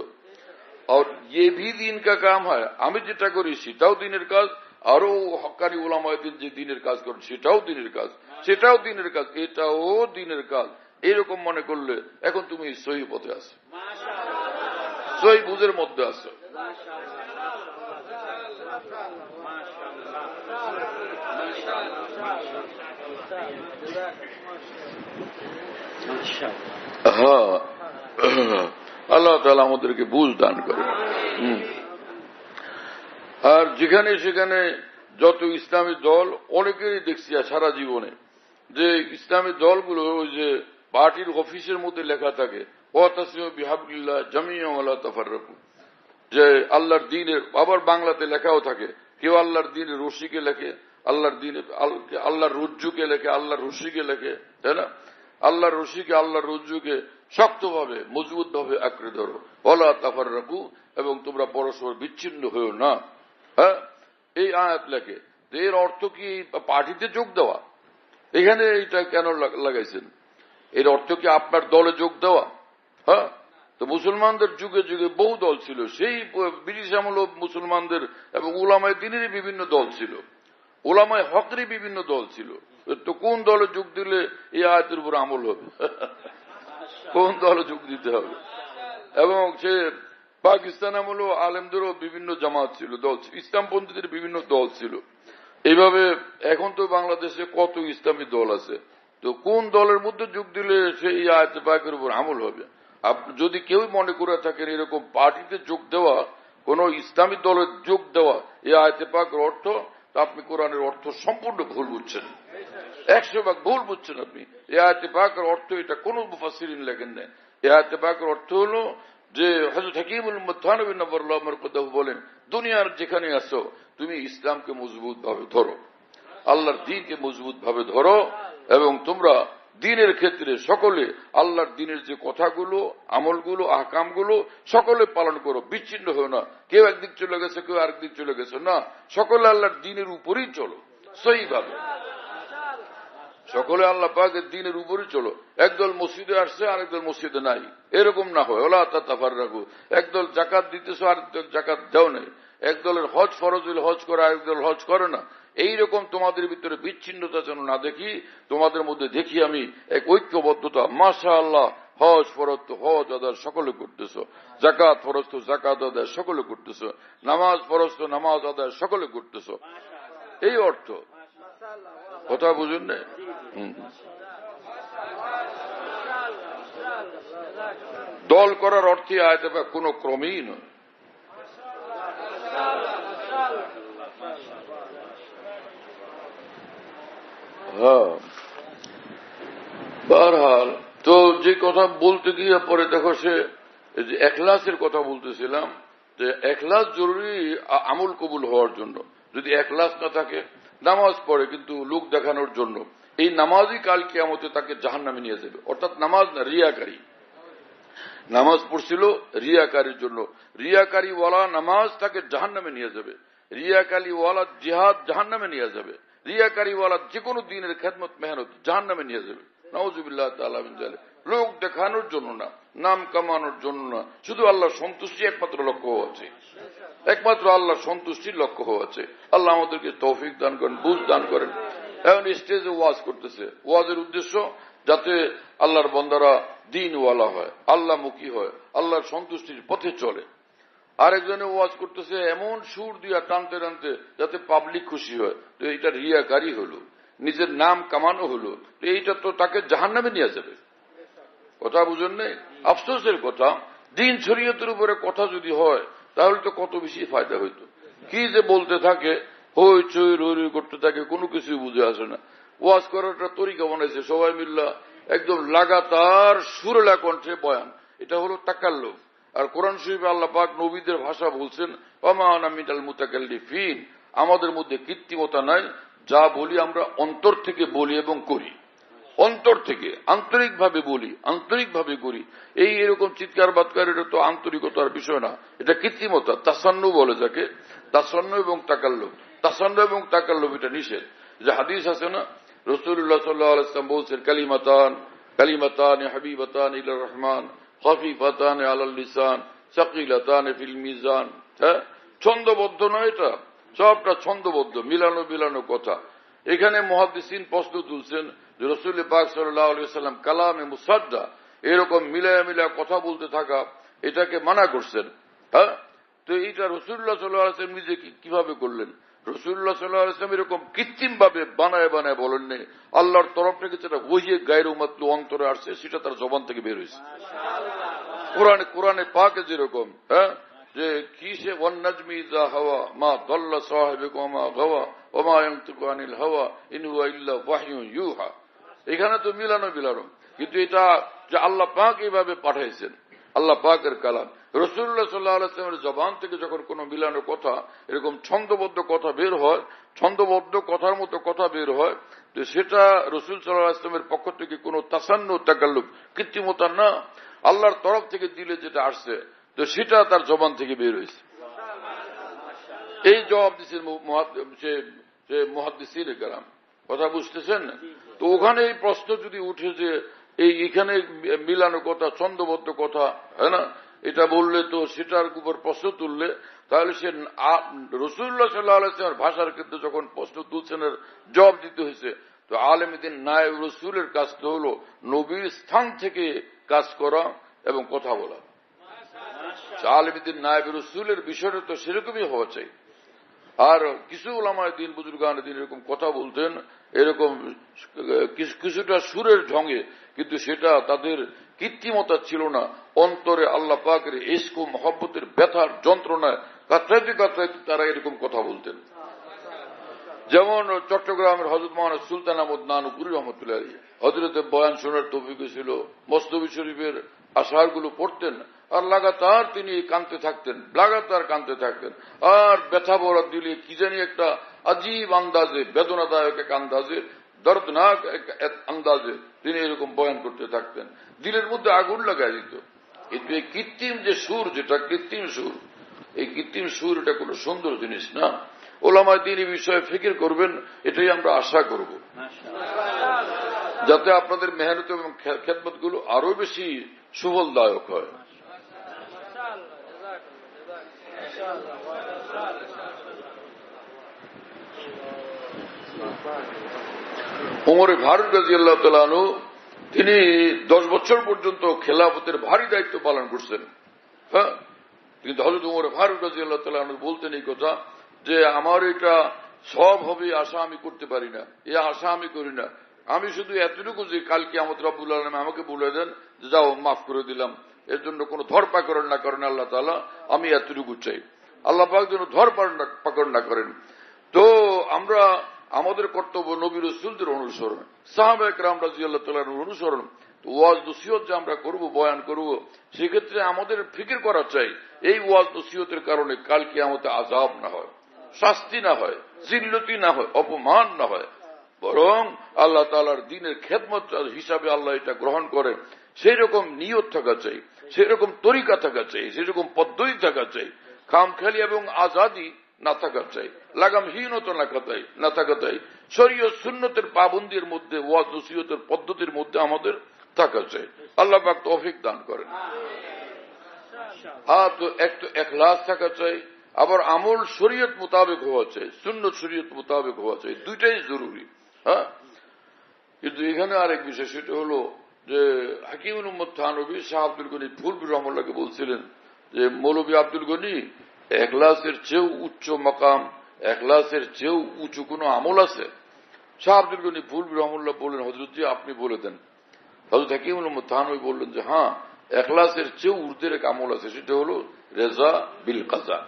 B: আর ये भी दिन का काम है, আমি যেটা করি সেটাও দিনের কাজ, আরো হক্কানি উলামায়ে যে দিনের কাজ করেন সেটাও দিনের কাজ, সেটাও দিনের কাজ, এটাও দিনের কাজ। এরকম মনে করলে এখন তুমি সহি পথে আছো, সহি বুঝের মধ্যে আছো। হ্যাঁ, আল্লাহ তাআলা আমাদেরকে বুঝ দান করে। আর যেখানে সেখানে যত ইসলামী দল, অনেকেরই দেখছি সারা জীবনে যে ইসলামী দলগুলো ওই যে পার্টির অফিসের মধ্যে লেখা থাকে ওয়াতাসিমু বিহাবলিল্লাহ জামিআন ওয়া লা তাফাররাকু, যে আল্লাহর দ্বীনের, আবার বাংলাতে লেখাও থাকে, কেউ আল্লাহর দ্বীনের রশিকে লেখে, আল্লাহর দ্বীনে আল্লাহর রজ্জুকে লেখে, আল্লাহর রশিকে লেখে, তাই না? আল্লাহর রশিকে, আল্লাহর রজ্জুকে শক্তভাবে মজবুতভাবে আঁকড়ে ধরো, ওয়ালা তাফাররাকু, এবং তোমরা পরস্পর বিচ্ছিন্ন হয়েও না। হ্যাঁ, এই আয়াত লেখে। এর অর্থ কি পার্টিতে যোগ দেওয়া? এখানে এটা কেন লাগাইছেন? এর অর্থ কি আপনার দলে যোগ দেওয়া? হ্যাঁ, তো মুসলমানদের যুগে যুগে বহু দল ছিল, সেই ব্রিটিশ আমল মুসলমানদের এবং উলামায়ে দ্বীনেরই বিভিন্ন দল ছিল, উলামায়ে হকেরই বিভিন্ন দল ছিল। তো কোন দলে যোগ দিলে এই আয়াতের উপর আমল হবে? কোন দলে যোগ দিতে হবে? এবং সে পাকিস্তান আমল আলেমদেরও বিভিন্ন জামাত ছিল, দল ছিল, ইসলামপন্থীদের বিভিন্ন দল ছিল। এইভাবে এখন তো বাংলাদেশে কত ইসলামী দল আছে, তো কোন দলের মধ্যে যোগ দিলে সেই আয়াতে পাকের উপর আমল হবে? আপনি যদি কেউ মনে করে থাকেন এরকম পার্টিতে যোগ দেওয়া, কোন ইসলামী দলের যোগ দেওয়া এই আয়াতে পাকের অর্থ, তা আপনি কোরআনের অর্থ সম্পূর্ণ ভুল বুঝছেন, 100% ভুল বুঝছেন আপনি। এই আয়াতে পাকের অর্থ এটা কোন মুফাসসিরিন লেখেন না। এই আয়াতে পাকের অর্থ হলো যে হযরত হাকিমুল মুতানাবী নববুল্লাহ মারকাদাহু বলেন, দুনিয়ার যেখানে আসো তুমি ইসলামকে মজবুত ভাবে ধরো, আল্লাহর দ্বীনকে মজবুত ভাবে ধরো, এবং তোমরা দ্বীনের ক্ষেত্রে সকলে আল্লাহর দ্বীনের যে কথাগুলো, আমলগুলো, আহকামগুলো সকলে পালন করো, বিচ্ছিন্ন হও না। কেউ একদিক চলে গেছে, কেউ আরেকদিক চলে গেছে, না, সকলে আল্লাহর দ্বীনের উপরেই চলো, সহিভাবে সকলে আল্লাহ পাকের দ্বীনের উপরে চলো। একদল মসজিদে আসছে, আরেকদল মসজিদে নাই, এরকম না হয়। ওয়ালা তাতাফাররাকু, একদল জাকাত দিতেছো, আরেকদল জাকাত দাও নাই, একদলের হজ ফরজ হলে হজ করে, আরেকদল হজ করে না। এইরকম তোমাদের ভিতরে বিচ্ছিন্নতা যেন না দেখি, তোমাদের মধ্যে দেখি আমি এক ঐক্যবদ্ধতা। মাশাআল্লাহ, হজ ফরজ তো হজ আদায় সকলে করতেছো, জাকাত ফরজ তো জাকাত আদায় সকলে করতেছো, নামাজ ফরজ তো নামাজ আদায় সকলে করতেছো, এই অর্থ। কথা বুঝুন না? দল করার অর্থে আয়াতে পাক কোন ক্রমেই নয়। হ্যাঁ, বহরহাল তো যে কথা বলতে গিয়ে পরে দেখো সে যে এখলাসের কথা বলতেছিলাম, যে এখলাস জরুরি আমল কবুল হওয়ার জন্য। যদি এখলাস না থাকে, নামাজ পড়ে কিন্তু লোক দেখানোর জন্য, এই নামাজই কাল কিয়ামতে তাকে জাহান্নামে নিয়ে যাবে। অর্থাৎ নামাজ না, রিয়াকারী। নামাজ পড়ছিল রিয়াকারীর জন্য, রিয়াকারী ওয়ালা নামাজ তাকে জাহান্নামে নিয়ে যাবে, রিয়াকারী ওয়ালা জিহাদ জাহান্নামে নিয়ে যাবে, রিয়াকারী ওয়ালা যে কোনো দিনের খেদমত মেহনত জাহান্নামে নিয়ে যাবে। নাউযুবিল্লাহ তাআলা মিন যালিক। লোক দেখানোর জন্য না, নাম কামানোর জন্য না, শুধু আল্লাহর সন্তুষ্টি একমাত্র লক্ষ্য হওয়া আছে, একমাত্র আল্লাহর সন্তুষ্টির লক্ষ্য হওয়া আছে। আল্লাহ আমাদেরকে তৌফিক দান করেন, বুঝ দান করেন। এখন স্টেজে ওয়াজ করতেছে, ওয়াজের উদ্দেশ্য যাতে আল্লাহর বান্দারা দ্বীনওয়ালা হয়, আল্লাহমুখী হয়, আল্লাহর সন্তুষ্টির পথে চলে। আরেকজনে ওয়াজ করতেছে এমন সুর দিয়া টানতে টানতে যাতে পাবলিক খুশি হয়, তো এটা রিয়াকারী হলো, নিজের নাম কামানো হলো, তো এইটা তো তাকে জাহান্নামে নিয়ে যাবে। কথা বুঝেন নাই? আফসোসের কথা, দ্বীন শরীয়তের উপরে কথা যদি হয় তাহলে তো কত বেশি ফায়দা হইতো। কি যে বলতে থাকে, হই চই রই রই করতে থাকে, কোনো কিছুই বুঝে আসে না। ওয়াজ করার একটা তরিকা বানাইছে, সবাই মিল্লা একদম লাগাতার সুরেলা কণ্ঠে বয়ান, এটা হলো তাকাল্লুফ। আর কোরআন শরীফে আল্লাহ পাক নবীদের ভাষা বলছেন, ওমা আনা মিনাল মুতাকাল্লিফিন, আমাদের মধ্যে কৃত্রিমতা নাই, যা বলি আমরা অন্তর থেকে বলি এবং করি, অন্তর থেকে আন্তরিকভাবে বলি, আন্তরিকভাবে করি। এই এরকম চিৎকার বাৎকার, এটা তো আন্তরিকতার বিষয় না, এটা কৃত্রিমতা, তাসান্নু বলে যাকে, তাসান্নু এবং তাকাল্লুফ। তাসান্নু এবং তাকাল্লুফ এটা নিষেধ। যে হাদিস আছে না, রাসূলুল্লাহ সাল্লাল্লাহু আলাইহি ওয়াসাল্লাম বলছেন, কালিমাতান হাবিবাতান ইলার রহমান খাফিফাতান আলাল লিসান সাকিলাতান ফিল মিজান। হ্যাঁ, ছন্দবদ্ধ নয়, এটা সবটা ছন্দবদ্ধ, মিলানো মিলানো কথা। এখানে মুহাদ্দিসিন প্রশ্ন তুলছেন যে রাসূল পাক সাল্লাল্লাহু আলাইহি ওয়াসাল্লাম কালামে মুসাদ্দা, এরকম মিলায়া মিলায়া কথা বলতে থাকা, এটাকে মানা করছেন। হ্যাঁ, তো এইটা রাসূলুল্লাহ সাল্লাল্লাহু আলাইহি ওয়াসাল্লাম নিজে কিভাবে করলেন? রাসূলুল্লাহ সাল্লাল্লাহু আলাইহি ওয়াসাল্লাম এরকম কৃত্রিম ভাবে বানায় বানায় বলেননি, আল্লাহর তরফ থেকে যেটা ওহিয়ে গায়রু মাতলু অন্তরে আসছে সেটা তার জবান থেকে বের হয়েছে। কোরআনে পাকে যেরকম, হ্যাঁ, যে কিসে ওয়ান নাজমি ইযা হাওয়া মা দাল্লা সাহিবুকুম মা গাওয়া ওয়া মা ইয়ানতিকু আনিল হাওয়া ইন হুয়া ইল্লা ওয়াহয়ুন ইউহা। এখানে তো মিলানো, কিন্তু এটা যে আল্লাহ পাক এইভাবে পাঠাইছেন, আল্লাহ পাকের কালাম। রাসূলুল্লাহ সাল্লাল্লাহু আলাইহি ওয়াসাল্লামের জবান থেকে যখন কোনো মিলানো কথা, এরকম ছন্দবদ্ধ কথা বের হয়, ছন্দবদ্ধ কথার মতো কথা বের হয়, তো সেটা রসুল সাল্লাল্লাহু আলাইহি ওয়াসাল্লামের পক্ষ থেকে কোনো তাসান্ন তাকাল্লুফ কৃত্রিমতা না, আল্লাহর তরফ থেকে দিলে যেটা আসছে তো সেটা তার জবান থেকে বের হয়েছে। এই জবাব দিচ্ছেন মুহাদ্দিসিন কেরাম। কথা বুঝতেছেন? তো ওখানে এই প্রশ্ন যদি উঠে যে এইখানে মিলানো কথা, ছন্দবদ্ধ কথা, হ্যাঁ না, এটা বললে তো সেটার উপর প্রশ্ন তুললে তাহলে সে রাসূলুল্লাহ সাল্লাল্লাহু আলাইহি ওয়াসাল্লামের ভাষার ক্ষেত্রে যখন প্রশ্ন তুলছেন জবাব দিতে হয়েছে, তো আলেমীদের নায়েব রাসূলের কাজ তো হলো নবীর স্থান থেকে কাজ করা এবং কথা বলা। আলেমীদের নায়েব রাসূলের বিষয়টা তো সেরকমই হওয়া চাই। আর কিছু উলামায়ে দ্বীন, বুজুর্গানে দ্বীন এরকম কথা বলতেন, এরকম কিছুটা সুরের ঢঙে, কিন্তু সেটা তাদের কৃত্রিমতা ছিল না। অন্তরে আল্লাহ পাকের ইশক ও মহব্বতের ব্যথার যন্ত্রণায় কাতরাইতে কাতরাইতে তারা এরকম কথা বলতেন। যেমন চট্টগ্রামের হযরত মাওলানা সুলতান আহমদ নানুপুরী রহমতুল্লাহ আলাইহি হযরতের বয়ান শোনার তৌফিক ছিল, মস্তবী শরীফের আশারগুলো পড়তেন আর লাগাতার তিনি কাঁদতে থাকতেন, লাগাতার কাঁদতে থাকতেন। আর ব্যথা ভরা দিলে কি জানি একটা আজীব আন্দাজে, বেদনাদায়ক এক আন্দাজে, দর্দনাক এক আন্দাজে তিনি এরকম বয়ান করতে থাকতেন, দিলের মধ্যে আগুন লাগাই দিত। কিন্তু এই কৃত্রিম যে সুর, যেটা কৃত্রিম সুর, এই কৃত্রিম সুর এটা কোনো সুন্দর জিনিস না। ওলামায়ে দ্বীন এই বিষয়ে ফিকির করবেন, এটাই আমরা আশা করব, যাতে আপনাদের মেহনত এবং খেদমত গুলো আরো বেশি সুফলদায়ক হয়। ওমর ফারুক রাদিয়াল্লাহু তাআলা আনহু তিনি 10 বছর পর্যন্ত খেলাফতের ভারী দায়িত্ব পালন করছেন। হ্যাঁ, কিন্তু হযরত ওমর ফারুক রাদিয়াল্লাহু তাআলা আনহু বলতেন এই কথা যে আমার এটা সব হবে আশা আমি করতে পারি না, এই আশা আমি করি না। আমি শুধু এতটুকু যে কাল কিয়ামত রব্বুল আলামিন আমাকে বলে দেন যে যাও মাফ করে দিলাম, এর জন্য কোনো ধরপাকড় না করেন আল্লাহ তাআলা, আমি এতটুকু চাই। আল্লাহ পাক যেন ধরপাকড় না করেন। তো আমরা আমাদের কর্তব্য নবী রাসূলদের অনুসরণ, সাহাবায়ে কেরাম রাদিয়াল্লাহু তাআলার অনুসরণ। ওয়াজ নসিহত যে আমরা করব, বয়ান করব, সেক্ষেত্রে আমাদের ফিকির করা চাই এই ওয়াজ নসিহতের কারণে কাল কিয়ামতে আযাব না হয়, শাস্তি না হয়, জিল্লতি না হয়, অপমান না হয়, বরং আল্লাহ তাআলার দ্বীনের খেদমত হিসাবে আল্লাহ এটা গ্রহণ করে সেই রকম নিয়ত থাকা চাই, সেই রকম তরিকা থাকা চাই, সেই রকম পদ্ধতি থাকা চাই, খামখেয়ালি এবং আজাদি না থাকা চাই, লাগামহীনতা না থাকা চাই, শরীয়ত সুন্নতের পাবন্দির মধ্যে, ওয়াজ নসিহতের পদ্ধতির মধ্যে আমাদের থাকা চাই। আল্লাহ পাক তৌফিক দান করেন। হ্যাঁ, তো একটু ইখলাস থাকা চাই, আবার আমল শরীয়ত মোতাবেক হওয়া চাই, সুন্নত শরীয়ত মোতাবেক হওয়া চাই, দুইটাই জরুরি। হ্যাঁ, কিন্তু এখানে আরেক বিষয়, সেটা হলো যে হাকিমুল উম্মত থানভী শাহ আব্দুল গনি ফুলবি রহমাল্লাহকে বলছিলেন যে মৌলভী আব্দুল গনি, ইখলাসের চেয়েও উচ্চ মাকাম, ইখলাসের চেয়েও উঁচু কোনো আমল আছে? শাহ আব্দুল গনি ফুলবি রহমাল্লাহ বললেন, হযরত জি আপনি বলে দেন। হযরত হাকিমুল উম্মত থানভী বললেন যে হ্যাঁ, ইখলাসের চেয়েও ঊর্ধ্বের এক আমল আছে, সেটা হলো রেজা বিল কাজা।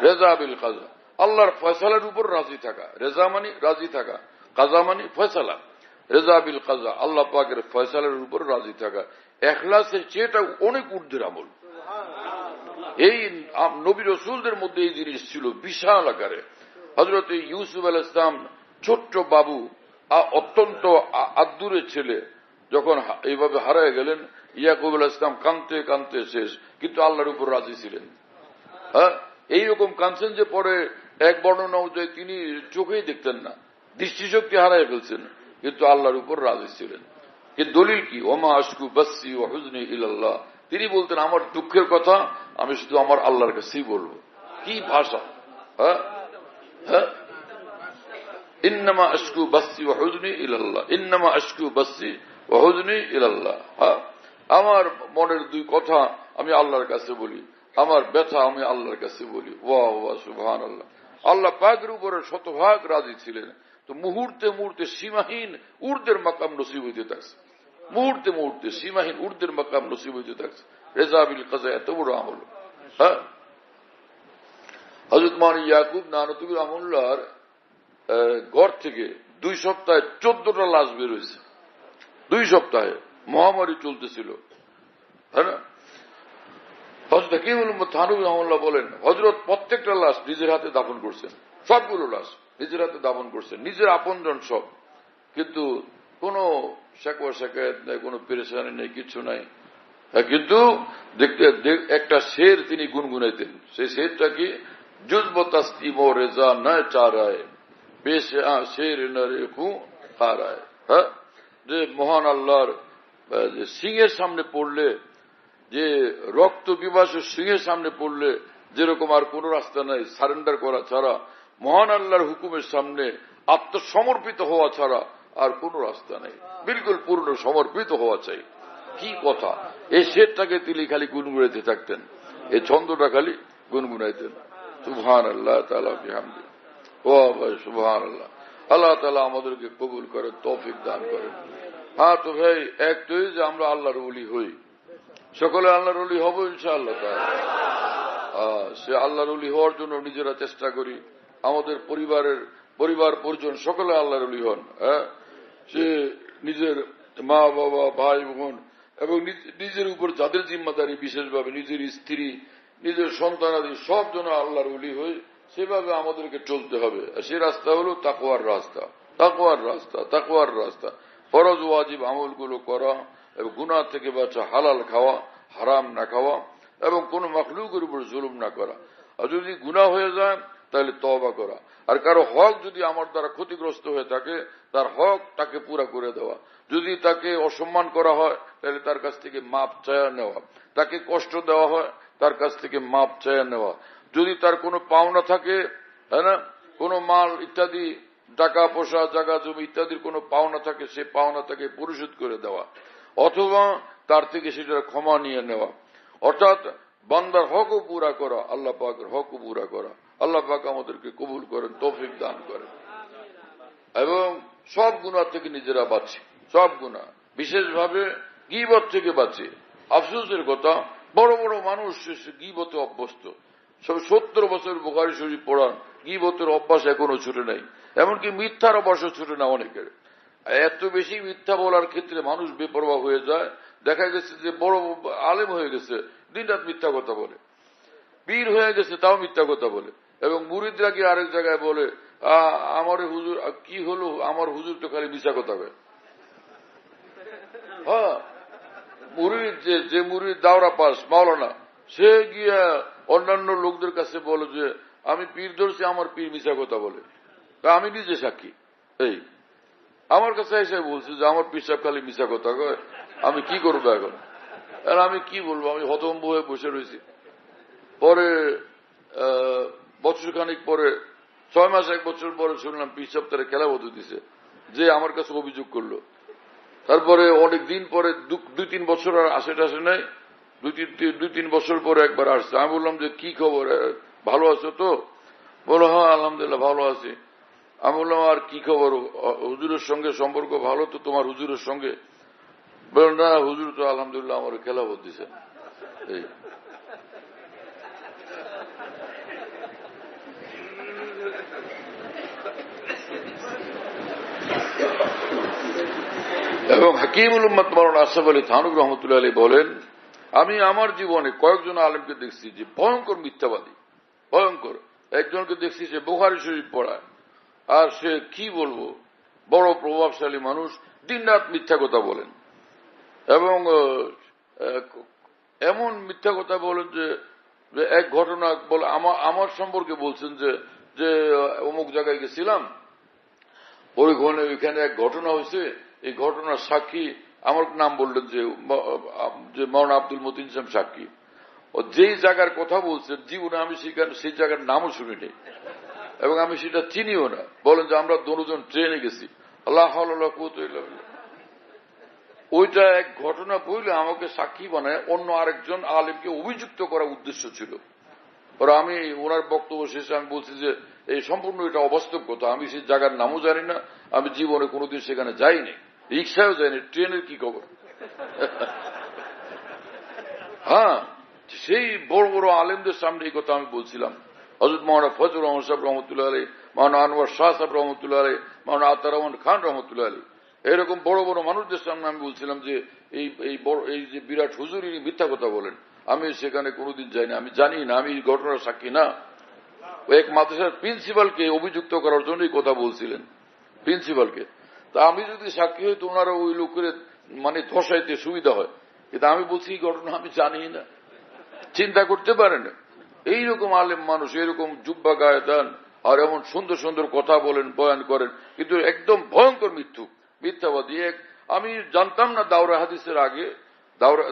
B: রেজা বিল কাজা, আল্লাহর ফয়সালার উপর রাজি থাকা। রেজা মানে রাজি থাকা, কাজা মানে ফয়সালা। রেজা বিল কাজা, আল্লাহ পাকের ফয়সালার উপর রাজি থাকা। ইখলাসের চেয়েটা অনেক ঊর্ধ্বের আমল। এই নবী রাসূলদের মধ্যে এই জিনিস ছিল বিশাল আকারে। হযরত ইউসুফ আলাইহিস সালাম ছোট্ট বাবু, অত্যন্ত আদুরের ছেলে, যখন এইভাবে হারায় গেলেন, ইয়াকুব আলাইহিস সালাম কাঁদতে কাঁদতে শেষ, কিন্তু আল্লাহর উপর রাজি ছিলেন। হ্যাঁ, এইরকম কাঁদছেন যে পরে এক বর্ণনা অনুযায়ী তিনি চোখেই দেখতেন না, দৃষ্টিশক্তি হারায় ফেলছেন, কিন্তু আল্লাহর উপর রাজি ছিলেন। কিন্তু দলিল কি? ওমা আশকু বাসসি ওয়া হুজনি ইলাল্লাহ। তিনি বলতেন আমার দুঃখের কথা আমি শুধু আমার আল্লাহর কাছেই বলবো। কি ভাষা! হ্যাঁ হ্যাঁ, ইন্নামা আশকু বাসসি ওয়া হুজনি ইলাল্লাহ, ইন্নামা আশকু বাসসি ওয়া হুজনি ইলাল্লাহ। হ্যাঁ, আমার মনের দুই কথা আমি আল্লাহর কাছে বলি, আমার ব্যথা আমি আল্লাহর কাছে বলি। ওয়াহ ওয়াহ, সুবহানাল্লাহ। আল্লাহ পাকের উপরে শতভাগ রাজি ছিলেন। তো মুহূর্তে মুহূর্তে সীমাহীন ঊর্ধ্বের মাকাম নসিব হইতে থাকছে, মুহূর্তে মুহূর্তে সীমাহীন ঊর্ধ্বের মাকাম নসিব হইতে থাকছে। রেজা বিল কাজা এত বড় আমল। হ্যাঁ, হযরত মাওলানা ইয়াকুব নানুতুবি রহমাতুল্লাহর ঘর থেকে 2 সপ্তাহে 14টা লাশ বের হয়েছে। 2 সপ্তাহে মহামারী চলতেছিল। হ্যাঁ না, হযরত হাকিমুল উম্মত থানভী রহমাতুল্লাহ বলেন হযরত প্রত্যেকটা লাশ নিজের হাতে দাফন করছেন, সবগুলো লাশ। নিজের হাতে দাফন করছেন, নিজের আপনজন সব, কিন্তু কোনো শেকওয়া শেকায়ত নেই, কোনো পেরেশানি নেই, কিছু নাই। কিন্তু দেখতে একটা শের তিনি গুনগুনাইতেন। সেই শেরটা কি? জুজব তাসলিম ও রেজা নয় চারায় বেশ শের নরে হু হারায়। হ্যাঁ, যে মহান আল্লাহর সিংহের সামনে পড়লে, যে রক্ত পিপাসু সিংহের সামনে পড়লে যেরকম আর কোন রাস্তা নাই সারেন্ডার করা ছাড়া, মহান আল্লাহর হুকুমের সামনে আত্মসমর্পিত হওয়া ছাড়া আর কোন রাস্তা নেই। বিলকুল পূর্ণ সমর্পিত হওয়া চাই। কি কথা! এই শেরটাকে তিনি খালি গুনগুনাইতে থাকতেন, এই ছন্দটা খালি গুনগুনাইতেন। সুবহানাল্লাহ তাআলা বিহামদি, ও ভাই সুবহানাল্লাহ। আল্লাহ তাআলা আমাদেরকে কবুল করেন, তৌফিক দান করেন। হ্যাঁ, তো ভাই একটাই যে আমরা আল্লাহর ওলি হই, সকলে আল্লাহর ওলি হব ইনশাআল্লাহ তাআলা। সে আল্লাহর ওলি হওয়ার জন্য নিজেরা চেষ্টা করি, আমাদের পরিবার পরিজন সকলে আল্লাহর ওলি হন। সে নিজের মা বাবা, ভাই বোন এবং নিজের উপর যাদের জিম্মাদারি, বিশেষভাবে নিজের স্ত্রী, নিজের সন্তানাদি সব যেন আল্লাহর ওলি হই, সেভাবে আমাদেরকে চলতে হবে। সে রাস্তা হলো তাকওয়ার রাস্তা, তাকওয়ার রাস্তা, তাকওয়ার রাস্তা। ফরজ ওয়াজিব আমলগুলো করা এবং গুনাহ থেকে বাঁচা, হালাল খাওয়া, হারাম না খাওয়া এবং কোন মাখলুকের উপর জুলুম না করা। আর যদি গুনাহ হয়ে যায় তাহলে তওবা করা। আর কারো হক যদি আমার দ্বারা ক্ষতিগ্রস্ত হয়ে থাকে, তার হক তাকে পুরা করে দেওয়া। যদি তাকে অসম্মান করা হয় তাহলে তার কাছ থেকে মাপ চায়া নেওয়া। তাকে কষ্ট দেওয়া হয় তার কাছ থেকে মাপ চায়া নেওয়া। যদি তার কোনো পাওনা থাকে, তাই না, কোনো মাল ইত্যাদি, টাকা পয়সা, জায়গা জমি ইত্যাদির কোনো পাওনা থাকে, সে পাওনা তাকে পরিশোধ করে দেওয়া, অথবা তার থেকে সেটার ক্ষমা নিয়ে নেওয়া। অর্থাৎ বান্দার হকও পুরা করা, আল্লাহ পাকের হকও পুরা করা। আল্লাহ পাক আমাদেরকে কবুল করেন, তৌফিক দান করেন। এবং সব গুনাহ থেকে নিজেরা বাঁচি, সব গুনাহ, বিশেষভাবে গীবত থেকে বাঁচি। আফসোসের কথা, বড় বড় মানুষ গীবতে অভ্যস্ত। 70 বছর বুখারী শরীফ পড়ান, গীবতের অভ্যাস এখনো ছুটে নাই। এমনকি মিথ্যার অভ্যাসও ছুটে না অনেকের। এত বেশি মিথ্যা বলার ক্ষেত্রে মানুষ বেপরোয়া হয়ে যায়। দেখা গেছে যে বড় আলেম হয়ে গেছে, দিনরাত মিথ্যা কথা বলে, পীর হয়ে গেছে তাও মিথ্যা কথা বলে। এবং মুরিদরা কি আরেক জায়গায় বলে, আমার হুজুর কি হলো, আমার হুজুর তো খালি মিথ্যা কথা বলে। হ্যাঁ, মুরিদ যে মুরিদ দাওরা পাস মাওলানা, সে গিয়া অন্যান্য লোকদের কাছে বলে যে আমি পীর ধরছি, আমার পীর মিথ্যা কথা বলে। তা আমি নিজে সাক্ষী। এই আমার কাছে এসে বলছে যে আমার পীর সাহেব খালি মিথ্যা কথা কয়, আমি কি করবো এখন? আর আমি কি বলবো, আমি হতভম্ব হয়ে বসে রয়েছি। পরে বছরখানিক পরে, 6 মাস 1 বছর পরে শুনলাম পীর সাহেব তারা খেলাবতী দিছে, যে আমার কাছে অভিযোগ করলো। তারপরে অনেক দিন পরে 2-3 বছর আর আসে নাই, 2-3 বছর পরে একবার আসছে। আমি বললাম যে কি খবর, ভালো আছো তো? বলো হ্যাঁ আলহামদুলিল্লাহ ভালো আছি। আমি বললাম আর কি খবর, হুজুরের সঙ্গে সম্পর্ক ভালো তো তোমার হুজুরের সঙ্গে? বলল না, হুজুর তো আলহামদুলিল্লাহ আমার খেলাফত দিছে। এই এবং হাকিমুল উম্মত মাওলানা আশরাফ আলী থানভী রহমতুল্লাহ আলাইহি বলেন, আমি আমার জীবনে কয়েকজন আলেমকে দেখছি যে ভয়ঙ্কর মিথ্যাবাদী, ভয়ঙ্কর। একজনকে দেখছি সে বুখারী শরীফ পড়ায়, আর সে কি বলবো, বড় প্রভাবশালী মানুষ, দিনরাত মিথ্যা কথা বলেন। এবং এমন মিথ্যা কথা বলেন যে এক ঘটনা বলে আমার সম্পর্কে বলছেন যে অমুক জায়গায় গেছিলাম, ওইখানে এক ঘটনা হয়েছে, এই ঘটনার সাক্ষী আমার নাম বললেন যে মাওলানা আব্দুল মতিন সাহেব সাক্ষী। ও যেই জায়গার কথা বলছেন জীবনে আমি সেই জায়গার নামও শুনিনি এবং আমি সেটা চিনিও না। বলেন যে আমরা দুজন ট্রেনে গেছি, আল্লাহ ওইটা এক ঘটনা বললে আমাকে সাক্ষী বানায় অন্য আরেকজন আলেমকে অভিযুক্ত করার উদ্দেশ্য ছিল। আর আমি ওনার বক্তব্য শেষে আমি বলছি যে এই সম্পূর্ণ এটা অবাস্তব কথা, আমি সেই জায়গার নামও জানি না, আমি জীবনে কোনোদিন সেখানে যাইনি, রিক্সায়ও যাইনি, ট্রেনের কি খবর। হ্যাঁ, সেই বড় বড় আলেমদের সামনে এই কথা আমি বলছিলাম। হযরত মাওলানা ফজলুর রহমান সাহেব রহমতুল্লাহ আলাইহি, মাওলানা আনোয়ার শাহ সাহেব রহমতুল্লাহ আলাইহি, মাওলানা আতা রহমান খান রহমতুল্লাহ আলাইহি, এরকম বড় বড় মানুষদের সামনে আমি বলছিলাম যে এই যে বিরাট হুজুর ইনি মিথ্যা কথা বলেন। আমি সেখানে কোনোদিন যাইনি, আমি জানি না, আমি এই ঘটনার সাক্ষী না। এক মাদ্রাসার প্রিন্সিপালকে অভিযুক্ত করার জন্য এই কথা বলছিলেন, প্রিন্সিপালকে। তা আমি যদি সাক্ষী হই তো ওনারা ওই লোকের মানে ধসাইতে সুবিধা হয়, কিন্তু আমি বলছি এই ঘটনা আমি জানি না, চিন্তা করতে পারেন। এইরকম আলেম মানুষ এরকম জুব্বা গায়ে দেন আর এমন সুন্দর সুন্দর কথা বলেন, বয়ান করেন, কিন্তু একদম ভয়ঙ্কর মিথ্যাবাদী। আমি জানতাম না দাওরা হাদিসের আগে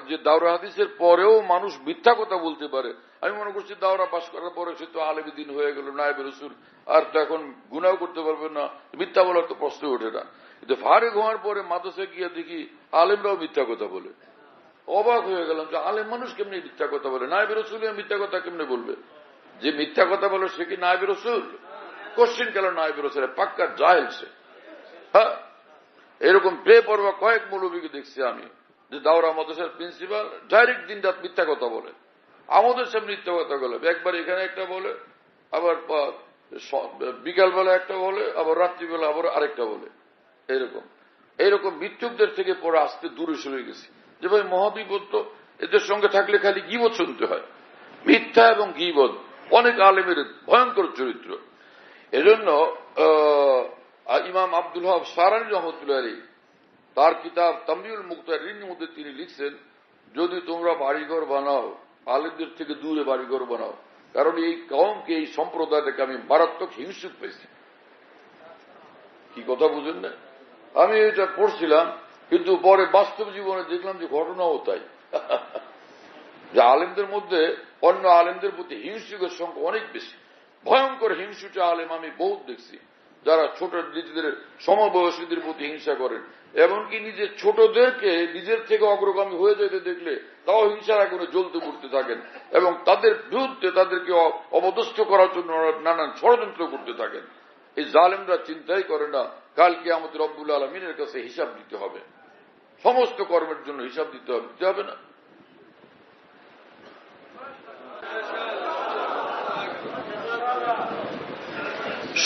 B: যে দাওরা হাদিসের পরেও মানুষ মিথ্যা কথা বলতে পারে। আমি মনে করছি দাওরা পাশ করার পরে সে তো আলেম দিন হয়ে গেল, নায়েবে রসুল, আর তো এখন গুনাহ করতে পারবে না, মিথ্যা বলার তো প্রশ্ন ওঠে না। কিন্তু ফারেক হওয়ার পরে মাদ্রাসায় গিয়ে দেখি আলেমরাও মিথ্যা কথা বলে। অবাক হয়ে গেলাম যে আলেম মানুষ কেমনি মিথ্যা কথা বলে, নায়েবে রসুল মিথ্যা কথা কেমনে বলবে? যে মিথ্যা কথা বলে সে কি নায়েবে রসুল? কোশ্চেন কেন নায়েবে রসুল? পাক্কা জাহেল সে। হ্যাঁ, এরকম বেপরোয়া কয়েক মৌলবীকে দেখছি আমি, যে দাওরা মাদ্রাসার প্রিন্সিপাল ডাইরেক্ট দিন রাত মিথ্যা কথা বলে, আমাদের সামনে মিথ্যা কথা বলে। একবার এখানে একটা বলে, আবার বিকালবেলা একটা বলে, আবার রাত্রিবেলা আবার আরেকটা বলে। এইরকম মিথ্যুকদের থেকে পরে আসতে দূরে সরে গেছি যে ভাই মহাবিপদ তো এদের সঙ্গে থাকলে খালি গীবত শুনতে হয়। মিথ্যা এবং গীবত অনেক আলেমের ভয়ঙ্কর চরিত্র। এজন্য ইমাম আব্দুল হক সারানী রহমতুল্লাহ আলাইহি তার কিতাব তামবিউল মুক্তারিনের মধ্যে তিনি লিখছেন, যদি তোমরা বাড়িঘর বানাও আলেমদের থেকে দূরে বাড়িঘর বানাও, কারণ এই কওমকে, এই সম্প্রদায়টাকে আমি মারাত্মক হিংসুক পেয়েছি। কি কথা বুঝেন না? আমি এটা পড়ছিলাম, কিন্তু পরে বাস্তব জীবনে দেখলাম যে ঘটনাও তাই, যে আলেমদের মধ্যে অন্য আলেমদের প্রতি হিংসুকের সংখ্যা অনেক বেশি। ভয়ঙ্কর হিংসুটে আলেম আমি বহুত দেখছি, যারা ছোট নিজেদের সমবয়সীদের প্রতি হিংসা করেন, এমনকি নিজের ছোটদেরকে নিজের থেকে অগ্রগামী হয়ে যেতে দেখলে তাও হিংসার আগুনে জ্বলতে পড়তে থাকেন, এবং তাদের বিরুদ্ধে তাদেরকে অপদস্থ করার জন্য নানান ষড়যন্ত্র করতে থাকেন। এই জালেমরা চিন্তাই করে না কালকে আমাদের রব্বুল আলমিনের কাছে হিসাব দিতে হবে, সমস্ত কর্মের জন্য হিসাব দিতে হবে না?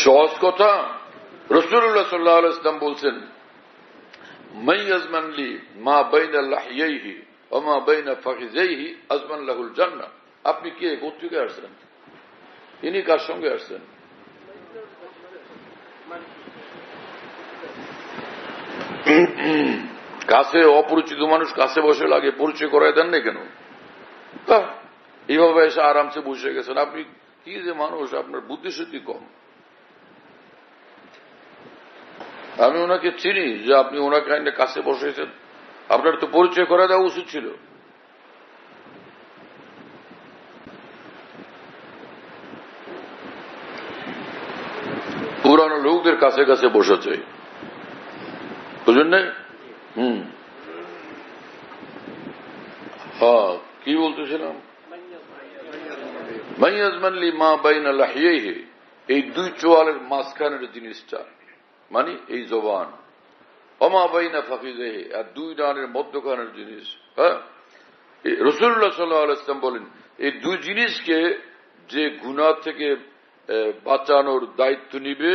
B: সহজ কথা, রাসূলুল্লাহ সাল্লাল্লাহু আলাইহি ওয়াসাল্লাম বলছেন, মান ইয়াজমান লি মা বাইনা লাহইহি ওয়া মা বাইনা ফাখিযাইহি আজমান লাহুল জান্নাহ। আপনি কে, কোথেকে আসছেন? ইনি কার সঙ্গে আসছেন? কাছে অপরিচিত মানুষ কাছে বসে লাগে, পরিচয় করাই দেন না কেন? এইভাবে এসে আরামসে বসে গেছেন। আপনি কি যে মানুষ, আপনার বুদ্ধিশুদ্ধি কম। আমি ওনাকে চিনি যে আপনি ওনাকে আইনে কাছে বসেছেন, আপনার তো পরিচয় করে দেওয়া উচিত ছিল। পুরানো লোকদের কাছে কাছে বসেছে, বুঝলেন না? হ্যাঁ, কি বলতেছিলাম? মাইয়াজমানলি মা বাইনা লাহিয়াইহি, এই দুই চোয়ালের মাঝখানের জিনিসটা মানে এই জবান, অমা বাইনা ফাখিযাইহি, আর দুই ডানের মধ্যখানের জিনিস। হ্যাঁ, রাসূলুল্লাহ সাল্লাল্লাহু আলাইহি ওয়াসাল্লাম বলেন, এই দুই জিনিসকে যে গুনাহ থেকে বাঁচানোর দায়িত্ব নিবে,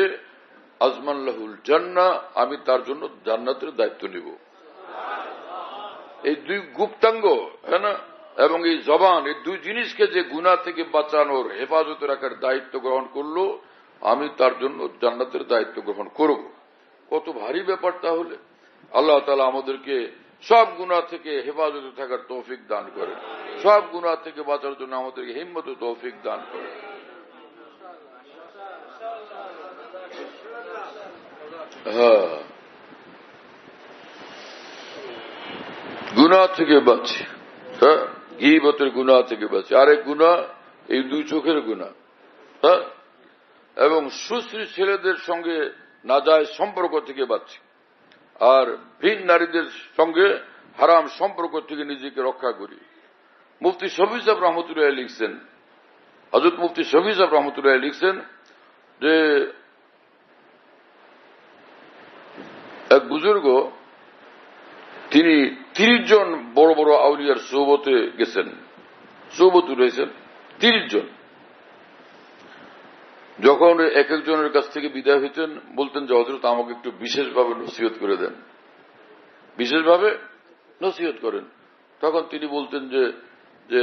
B: আজমান লাহুল জান্নাহ, আমি তার জন্য জান্নাতের দায়িত্ব নিব। এই দুই গুপ্তাঙ্গ, হ্যাঁ না, এবং এই জবান, এই দুই জিনিসকে যে গুনাহ থেকে বাঁচানোর, হেফাজতে রাখার দায়িত্ব গ্রহণ করলো, আমি তার জন্য জান্নাতের দায়িত্ব গ্রহণ করব। কত ভারী ব্যাপার তাহলে! আল্লাহ তাআলা আমাদেরকে সব গুনাহ থেকে হেফাজতে থাকার তৌফিক দান করেন, সব গুনাহ থেকে বাঁচার জন্য আমাদেরকে হিম্মত ও তৌফিক দান করেন। হ্যাঁ, গুনাহ থেকে বাঁচে, হ্যাঁ, গীবতের গুনাহ থেকে বাঁচে। আরেক গুনাহ এই দুই চোখের গুনাহ, হ্যাঁ, এবং সুশ্রী ছেলেদের সঙ্গে নাজায়েজ সম্পর্ক থেকে বাঁচে, আর ভিন নারীদের সঙ্গে হারাম সম্পর্ক থেকে নিজেকে রক্ষা করি। মুফতি শফি সাহেব রহমতুল্লাহ লিখছেন, হযরত মুফতি শফি সাহেব রহমতুল্লাহ লিখছেন যে এক বুজুর্গ, তিনি 30 জন বড় বড় আউলিয়ার সোহবতে গেছেন, সোহবত রয়েছেন 30 জন। যখন এক একজনের কাছ থেকে বিদায় হইতেন, বলতেন যে হযরত আমাকে একটু বিশেষভাবে নসিহত করে দেন, বিশেষভাবে নসিহত করেন। তখন তিনি বলতেন যে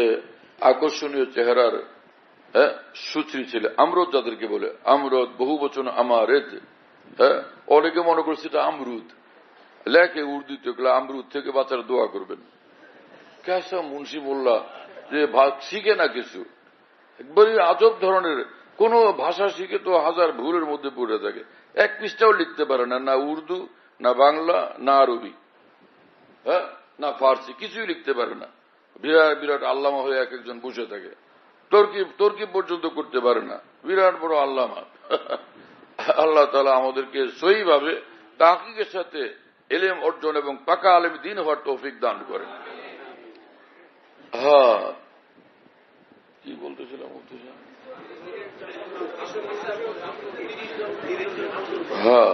B: আকর্ষণীয় চেহারার হ্যাঁ, সুশ্রী ছেলে, আমরত যাদেরকে বলে, আমরত বহু বচন আমারেদ। হ্যাঁ, অনেকে মনে করছে এটা আমরুদ, লেখে উর্দুতে আমরুদ থেকে বাচ্চারা দোয়া করবেন। কেসা মুন্সি মোল্লা যে শিখে না কিছু, একবারই আজব ধরনের কোন ভাষা শিখে তো হাজার ভুলের মধ্যে পড়ে থাকে, এক পৃষ্ঠাও লিখতে পারে না, না উর্দু, না বাংলা, না আরবি, হ্যাঁ, না ফার্সি, কিছুই লিখতে পারে না। বিরাট বিরাট আল্লামা হয়ে এক একজন বসে থাকে, তর্কি পর্যন্ত করতে পারে না, বিরাট বড় আল্লামা। আল্লাহ তাআলা আমাদেরকে সহিভাবে তাহকিকের সাথে ইলম অর্জন এবং পাকা আলেম দ্বীন হওয়ার তৌফিক দান করেন। হ্যাঁ, কি বলতেছিলাম? হ্যাঁ,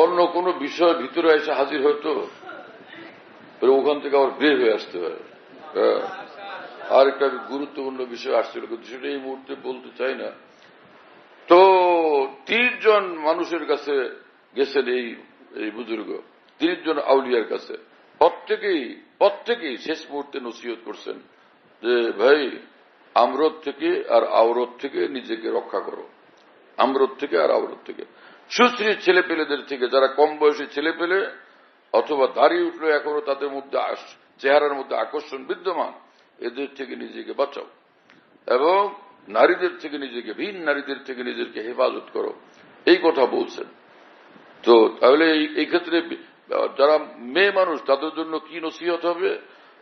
B: অন্য কোন বিষয় ভিতরে এসে হাজির হয়তো ওখান থেকে আবার বের হয়ে আসতে হয়। হ্যাঁ, আর একটা গুরুত্বপূর্ণ বিষয় আসছিল, কিন্তু সেটা এই মুহূর্তে বলতে চাই না। তো 30 জন মানুষের কাছে গেছেন এই বুজুর্গ, 30 জন আউলিয়ার কাছে। প্রত্যেকেই শেষ মুহূর্তে নসিহত করছেন যে ভাই, আমরত থেকে আর আওরত থেকে নিজেকে রক্ষা করো, আমরত থেকে আর আওরত থেকে। সুশ্রী ছেলে পেলেদের থেকে, যারা কম বয়সী ছেলে পেলে অথবা দাঁড়িয়ে উঠলো এখনো তাদের মধ্যে চেহারার মধ্যে আকর্ষণ বিদ্যমান, এদের থেকে নিজেকে বাঁচাও এবং নারীদের থেকে নিজেকে, ভিন নারীদের থেকে নিজেকে হেফাজত করো, এই কথা বলছেন। তো তাহলে এই ক্ষেত্রে যারা মেয়ে মানুষ তাদের জন্য কি নসিহত হবে,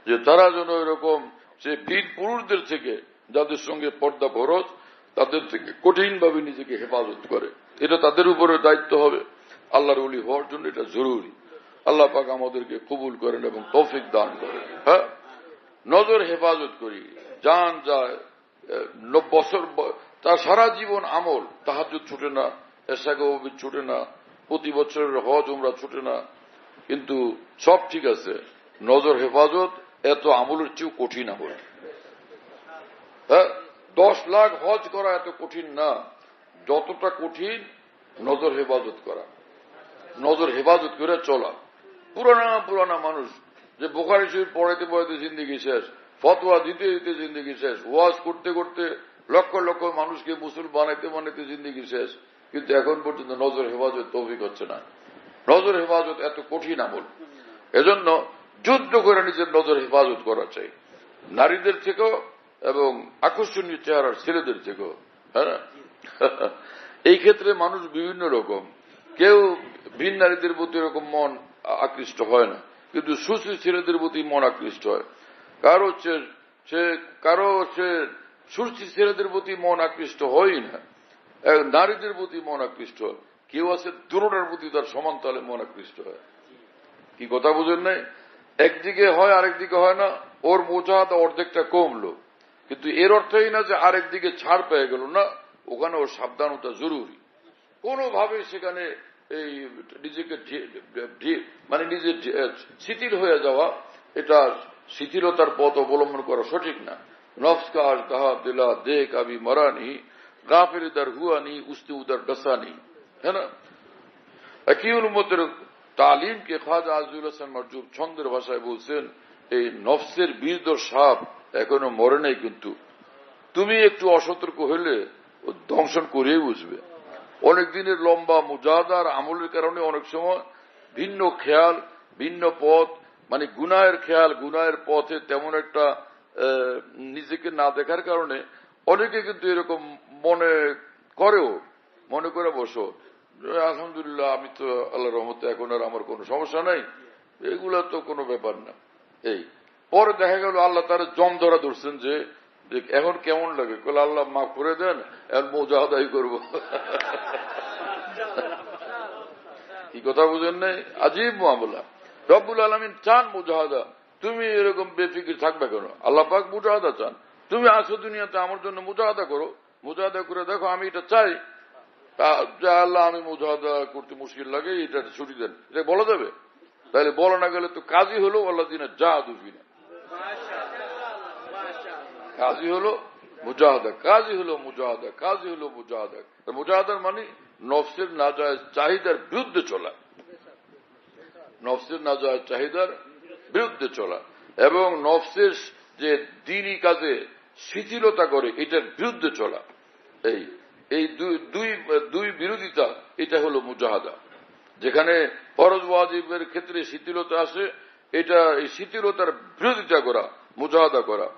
B: যে তারা যেন এরকম সে বীর পুরুষদের থেকে, যাদের সঙ্গে পর্দা ফরজ, তাদের থেকে কঠিনভাবে নিজেকে হেফাজত করে। এটা তাদের উপরে দায়িত্ব হবে। আল্লাহর ওলি হওয়ার জন্য এটা জরুরি। আল্লাহ পাক আমাদেরকে কবুল করেন এবং তৌফিক দান করেন। হ্যাঁ, নজর হেফাজত করি, জান যায় 9 বছর, তার সারা জীবন আমল, তাহাজ্জুদ ছুটে না, এশাকে ছুটে না, প্রতি বছরের হজ উমরা ছুটে না, কিন্তু সব ঠিক আছে। নজর হেফাজত এত আমলের চেয়েও কঠিন আমল। হ্যাঁ, 10 লাখ হজ করা এত কঠিন না, যতটা কঠিন নজর হেফাজত করা, নজর হেফাজত করে চলা। পুরানা মানুষ যে বুখারী শরীফ পড়াইতে পড়াইতে জিন্দেগি শেষ, ফতোয়া দিতে দিতে জিন্দেগি শেষ, ওয়াজ করতে করতে লক্ষ লক্ষ মানুষকে মুসলিম বানাইতে জিন্দেগি শেষ, কিন্তু এখন পর্যন্ত নজর হেফাজত তৌফিক হচ্ছে না। নজর হেফাজত এত কঠিন আমল, এজন্য যুদ্ধ করে নিজের নজর হেফাজত করা চাই, নারীদের থেকেও এবং আকর্ষণীয় চেহারার ছেলেদের থেকেও। হ্যাঁ, এই ক্ষেত্রে মানুষ বিভিন্ন রকম, কেউ ভিন নারীদের প্রতি এরকম মন আকৃষ্ট হয় না, কিন্তু সুশ্রী ছেলেদের প্রতি মন আকৃষ্ট হয়। কারো সে সুশ্রী ছেলেদের প্রতি মন আকৃষ্ট হয় না, নারীদের প্রতি মন আকৃষ্ট হয়। কেউ আছে দুটোটার প্রতি তার সমান তালে মন আকৃষ্ট হয়। কি কথা বুঝেন নাই? একদিকে হয় আরেকদিকে হয় না, ওর মুজাহাদা অর্ধেকটা কমলো, কিন্তু এর অর্থই না যে আরেকদিকে ছাড় পেয়ে গেল না, ওখানে ওর সাবধানতা জরুরি। কোনোভাবে সেখানে এই নিজেকে মানে নিজের শিথিল হয়ে যাওয়া, এটা শিথিলতার পথ অবলম্বন করা সঠিক না। নফস কা আজ কাহা দিলা দেখ আবি মরানি, গাফির ইদার হুয়ানি উস্তি উদার ডসানি। হ্যাঁ না, আকিউল উম্মতের তালিমকে খাজা আজিজুল হাসান মারজুব ছন্দের ভাষায় বলছেন, এই নফসের বীরদর সাপ এখনো মরে নাই, কিন্তু তুমি একটু অসতর্ক হইলে ও দংশন করেই বুঝবে। অনেক দিনের লম্বা মুজাহাদার আমলের কারণে অনেক সময় ভিন্ন খেয়াল, ভিন্ন পথ, মানে গুনাহের খেয়াল, গুনাহের পথে তেমন একটা নিজেকে না দেখার কারণে অনেকে কিন্তু এরকম মনে করে বসো, আলহামদুলিল্লাহ আমি তো আল্লাহর রহমতে এখন আর আমার কোনো সমস্যা নাই, এগুলা তো কোনো ব্যাপার না। এই পরে দেখা গেল আল্লাহ তার জম ধরা ধরছেন যে এখন কেমন লাগে, বলে আল্লাহ মাফ করে দেন, এখন মুজাহাদাই করব। কি কথা বুঝেন নাই? আজীব মামলা। রব্বুল আলামিন চান মুজাহাদা, তুমি এরকম বেফিকির থাকবে কেন? আল্লাহ পাক মুজাহাদা চান, তুমি আসো দুনিয়াতে আমার জন্য মুজাহাদা করো, মুজাহাদা করে দেখো আমি এটা চাই, আল্লাহ আমি মুজাহাদা করতে মুশকিল লাগে, এটা ছুটি দেন, এটা বলা যাবে? তাহলে বলা না গেলে তো কাজী হলো আল্লাহ দিনে যা দুফিনা, কাজী হলো মুজাহাদা, কাজী হলো মুজাহাদা, কাজী হলো মুজাহাদা। মুজাহাদার মানে নফসের নাজায়েজ চাহিদার বিরুদ্ধে চলা, নফসের নাজায়েজ চাহিদার বিরুদ্ধে চলা এবং নফসের যে দ্বীনি কাজে শিথিলতা করে, এটার বিরুদ্ধে চলা, এই এই দুই বিরোধিতা, এটা হলো মুজাহাদা। যেখানে ফরজ ওয়াজিবের ক্ষেত্রে শিথিলতা আসে, এটা এই শিথিলতার বিরোধিতা করা, মুজাহাদা করা।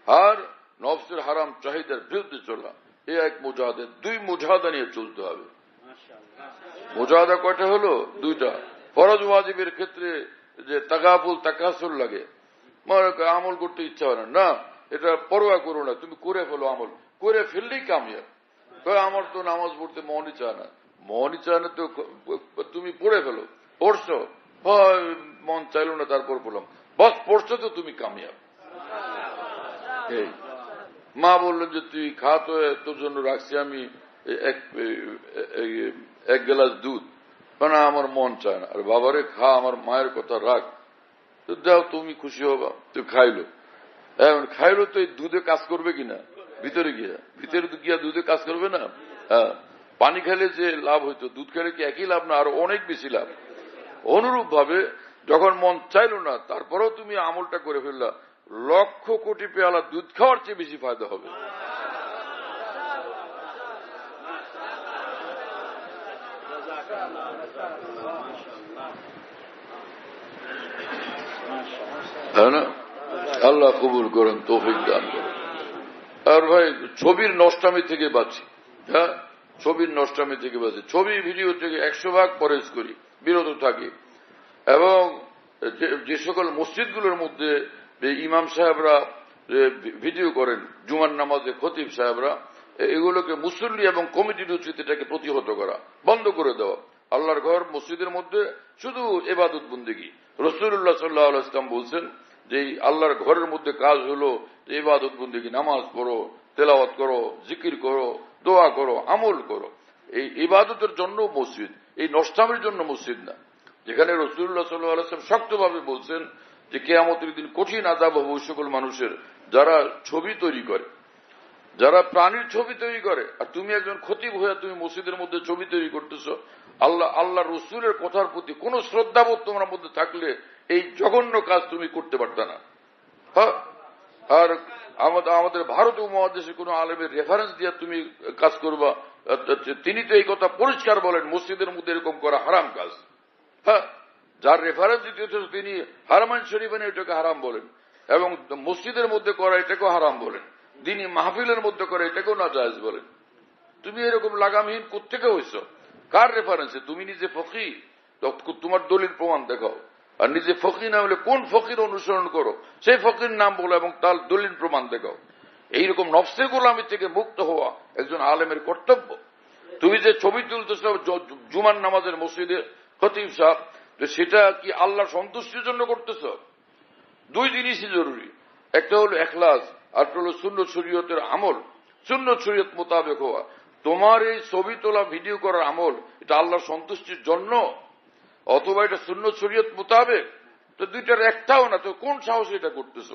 B: আর নফসের হারাম চাহিদার বিরুদ্ধে চলা, এ এক মুজাহাদা। দুই মুজাহাদা নিয়ে চলতে হবে। মুজাহাদা কয়টা হলো? দুইটা। ফরজ ওয়াজিবের ক্ষেত্রে যে তাগাফুল তাকাসুর লাগে, আমল করতে ইচ্ছা হয় না, এটা পরোয়া করো না, তুমি করে ফেলো, আমল করে ফেললেই কামিয়াব। আমার তো নামাজ পড়তে মনই চায় না, মনই চায় না তো তুমি পড়ে ফেলো। পড়ছো, মন চাইল না, তারপর পড়লাম, বস পড়ছো তো তুমি কামিয়াব। এই মা বললেন যে তুই খা, তো তোর জন্য রাখছি আমি এক গ্লাস দুধ, না আমার মন চায় না। আর বাবারে খা, আমার মায়ের কথা রাখ, তো দাও, তুমি খুশি হবা। তুই খাইলো, এখন খাইলো তো এই দুধে কাজ করবে কিনা? ভিতরে গিয়া দুধে কাজ করবে না? হ্যাঁ, পানি খেলে যে লাভ হইতো, দুধ খেলে কি একই লাভ না? আরো অনেক বেশি লাভ। অনুরূপ ভাবে যখন মন চাইলো না, তারপরেও তুমি আমলটা করে ফেললা, লক্ষ কোটি পেয়ালা দুধ খাওয়ার চেয়ে বেশি ফায়দা হবে। হ্যাঁ না? আল্লাহ কবুল করেন, তৌফিক দান করেন। আর ভাই, ছবির নষ্টামি থেকে বাঁচি। হ্যাঁ, ছবির নষ্টামি থেকে বাঁচি, ছবি ভিডিও থেকে 100 ভাগ পরেজ করি, বিরত থাকি। এবং যে সকল মসজিদগুলোর মধ্যে ইমাম সাহেবরা ভিডিও করেন, জুমার নামাজে খতিব সাহেবরা, এগুলোকে মুসল্লি এবং কমিটির উচিত এটাকে প্রতিহত করা, বন্ধ করে দেওয়া। আল্লাহর ঘর মসজিদের মধ্যে শুধু ইবাদত বন্দেগী। রাসূলুল্লাহ সাল্লাল্লাহু আলাইহি ওয়াসাল্লাম বলছেন যে আল্লাহর ঘরের মধ্যে কাজ হলো ইবাদত বন্দেগী, নামাজ পড়ো, তেলাওয়াত করো, জিকির করো, দোয়া করো, আমল করো। এই ইবাদতের জন্য মসজিদ, এই নষ্টামের জন্য মসজিদ না। যেখানে রাসূলুল্লাহ সাল্লাল্লাহু আলাইহি ওয়াসাল্লাম শক্তভাবে বলছেন যে কিয়ামতের দিন কঠিন আযাব হবে ওই সকল মানুষের যারা ছবি তৈরি করে, যারা প্রাণীর ছবি তৈরি করে। আর তুমি একজন খতিব হয়ে তুমি মসজিদের মধ্যে ছবি তৈরি করতেছ। আল্লাহ রসুলের কথার প্রতি কোন শ্রদ্ধাবোধ তোমার মধ্যে থাকলে এই জঘন্য কাজ তুমি করতে পারত না। হ্যাঁ, আর আমাদের ভারত উপমহাদেশে কোন আলেমের রেফারেন্স দিয়ে তুমি কাজ করবা? তিনি তো এই কথা পরিষ্কার বলেন, মসজিদের মধ্যে এরকম করা হারাম কাজ। হ্যাঁ, যার রেফারেন্স দিতে তিনি হারামাইন শরীফে এটাকে হারাম বলেন, এবং মসজিদের মধ্যে করা এটাকেও হারাম বলেন, দিনী মাহফিলের মধ্যে করে এটাকেও না জায়েজ বলেন। তুমি এরকম লাগামহীন কোত্থেকে হয়েছ? কার রেফারেন্সে? তুমি নিজে ফকি, তোমার দলিল প্রমাণ দেখাও। আর নিজে ফকি না হলে কোন ফকির অনুসরণ করো, সেই ফকির নাম বলো এবং তার দলিল প্রমাণ দেখাও। এইরকম নফসে গোলামি থেকে মুক্ত হওয়া একজন আলেমের কর্তব্য। তুমি যে ছবি তুলতেছ জুমার নামাজের মসজিদে খতিব সাহেব, সেটা কি আল্লাহর সন্তুষ্টির জন্য করতেছ? দুই জিনিসই জরুরি, একটা হলো ইখলাস, আর হলো সুন্নত শরীয়তের আমল, সুন্নত শরীয়ত মোতাবেক হওয়া। তোমার এই ছবি তোলা ভিডিও করার আমল, এটা আল্লাহর সন্তুষ্টির জন্য অথবা এটা সুন্নত শরীয়ত মোতাবেক? তো দুইটার একটাও না, তো কোন সাহসে এটা করতেছ?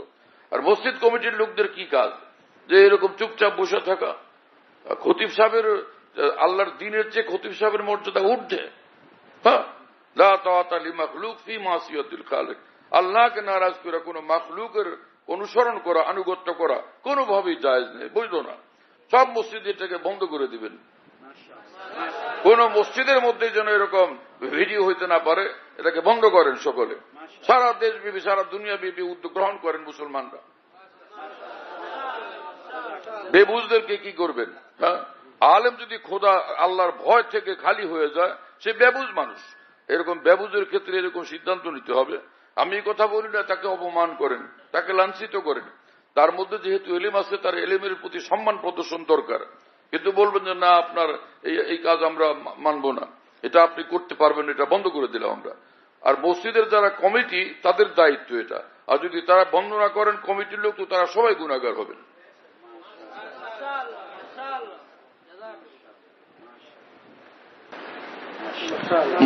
B: আর মসজিদ কমিটির লোকদের কি কাজ? যে এরকম চুপচাপ বসে থাকা। খতিব সাহেবের, আল্লাহর দিনের চেয়ে খতিব সাহেবের মর্যাদা উঠে। হ্যাঁ, লা তাআতা লিমাখলুক ফি মাসিয়াতিল খালিক। আল্লাহকে নারাজ করে কোন মাখলুকের অনুসরণ করা, আনুগত্য করা কোনোভাবেই জায়েজ নেই, বৈধ না। সব মসজিদ এটাকে বন্ধ করে দিবেন। কোন মসজিদের মধ্যে যেন এরকম ভিডিও হইতে না পারে, এটাকে বন্ধ করেন সকলে। সারা দেশব্যাপী, সারা দুনিয়াব্যাপী উদ্যোগ গ্রহণ করেন মুসলমানরা। বেবুজদেরকে কি করবেন? হ্যাঁ, আলেম যদি খোদা আল্লাহর ভয় থেকে খালি হয়ে যায়, সে বেবুজ মানুষ। এরকম বেবুজের ক্ষেত্রে এরকম সিদ্ধান্ত নিতে হবে। আমি এই কথা বলি না তাকে অপমান করেন, তাকে লাঞ্ছিত করেন। তার মধ্যে যেহেতু এলেম আছে, তার এলেমের প্রতি সম্মান প্রদর্শন দরকার। কিন্তু বলবেন যে না, আপনার এই কাজ আমরা মানব না, এটা আপনি করতে পারবেন, এটা বন্ধ করে দিলাম আমরা। আর মসজিদের যারা কমিটি, তাদের দায়িত্ব এটা। আর যদি তারা বন্ধ না করেন কমিটির লোক, তো তারা সবাই গুনাহগার হবেন।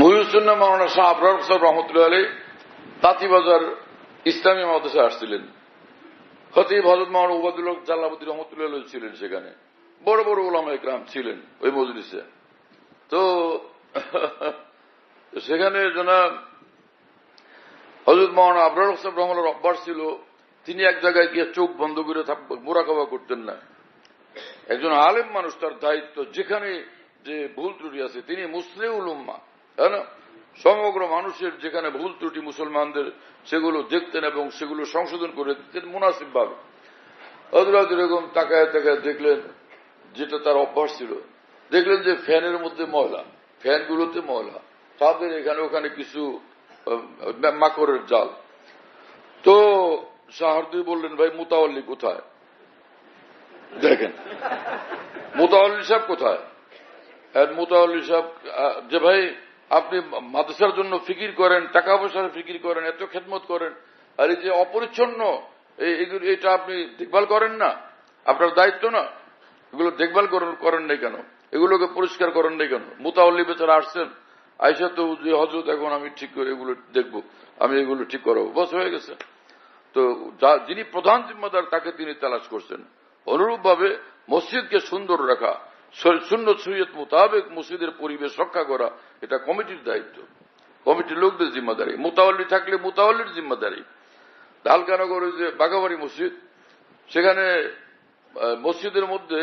B: মুহিউসুন্নাহ মাওলানা শাহ আবরার সাহেব রহমতুল্লাহ আলাইহি তাঁতিবাজার ইসলামী মাদ্রাসায় আসছিলেন। খতিব হযরত মাওলানা উবাইদুল্লাহ জালালাবাদী রহমতুল্লাহ আলাইহি ছিলেন সেখানে। বড় বড় উলামা ইকরাম ছিলেন ওই মজলিসে। তো সেখানে জনাব হযরত মাওলানা আবরার সাহেব রহমাতুল্লাহ অভ্যাস ছিল তিনি এক জায়গায় গিয়ে চোখ বন্ধ করে মোরাকাবা করতেন না। একজন আলেম মানুষ, তার দায়িত্ব যেখানে যে ভুল ত্রুটি আছে, তিনি মুসলিউল উম্মাহ, তাই না, সমগ্র মানুষের যেখানে ভুল ত্রুটি মুসলমানদের, সেগুলো দেখতেন এবং সেগুলো সংশোধন করে দিতেন মুনাসিব ভাবে। হযরত এরকম তাকায় তাকায় দেখলেন, যেটা তার অভ্যাস ছিল, দেখলেন যে ফ্যানের মধ্যে ময়লা, ফ্যানগুলোতে ময়লা, তাদের এখানে ওখানে কিছু মাকড়ের জাল। তো শাহরদি বললেন, ভাই মুতাওয়াল্লি কোথায়? দেখেন মুতাওয়াল্লি সাহেব কোথায়? মুতাওয়াল্লি সাহেব যে ভাই আপনি মাদ্রাসার জন্য ফিকির করেন, টাকা পয়সার ফিকির করেন, এত খেদমত করেন, আর এই যে অপরিচ্ছন্ন এটা আপনি দেখভাল করেন না, আপনার দায়িত্ব না, এগুলো দেখভাল করেন নাই কেন, এগুলোকে পরিষ্কার করেন নাই কেন? মুতাওয়াল্লি বেচারা আসছেন, আইসা তো যে হযরত এখন আমি ঠিক করে এগুলো দেখবো, আমি এগুলো ঠিক করাবো, বস হয়ে গেছে। তো যিনি প্রধান জিম্মাদার তাকে তিনি তালাশ করছেন। অনুরূপ ভাবে মসজিদকে সুন্দর রাখা, সুন্নত শরীয়ত মোতাবেক মসজিদের পরিবেশ রক্ষা করা, এটা কমিটির দায়িত্ব, কমিটির লোকদের জিম্মাদারি। মুতাওয়াল্লি থাকলে মুতাওয়াল্লির জিম্মাদারি। লালকানগরে যে বাগাবাড়ি মসজিদ, সেখানে মসজিদের মধ্যে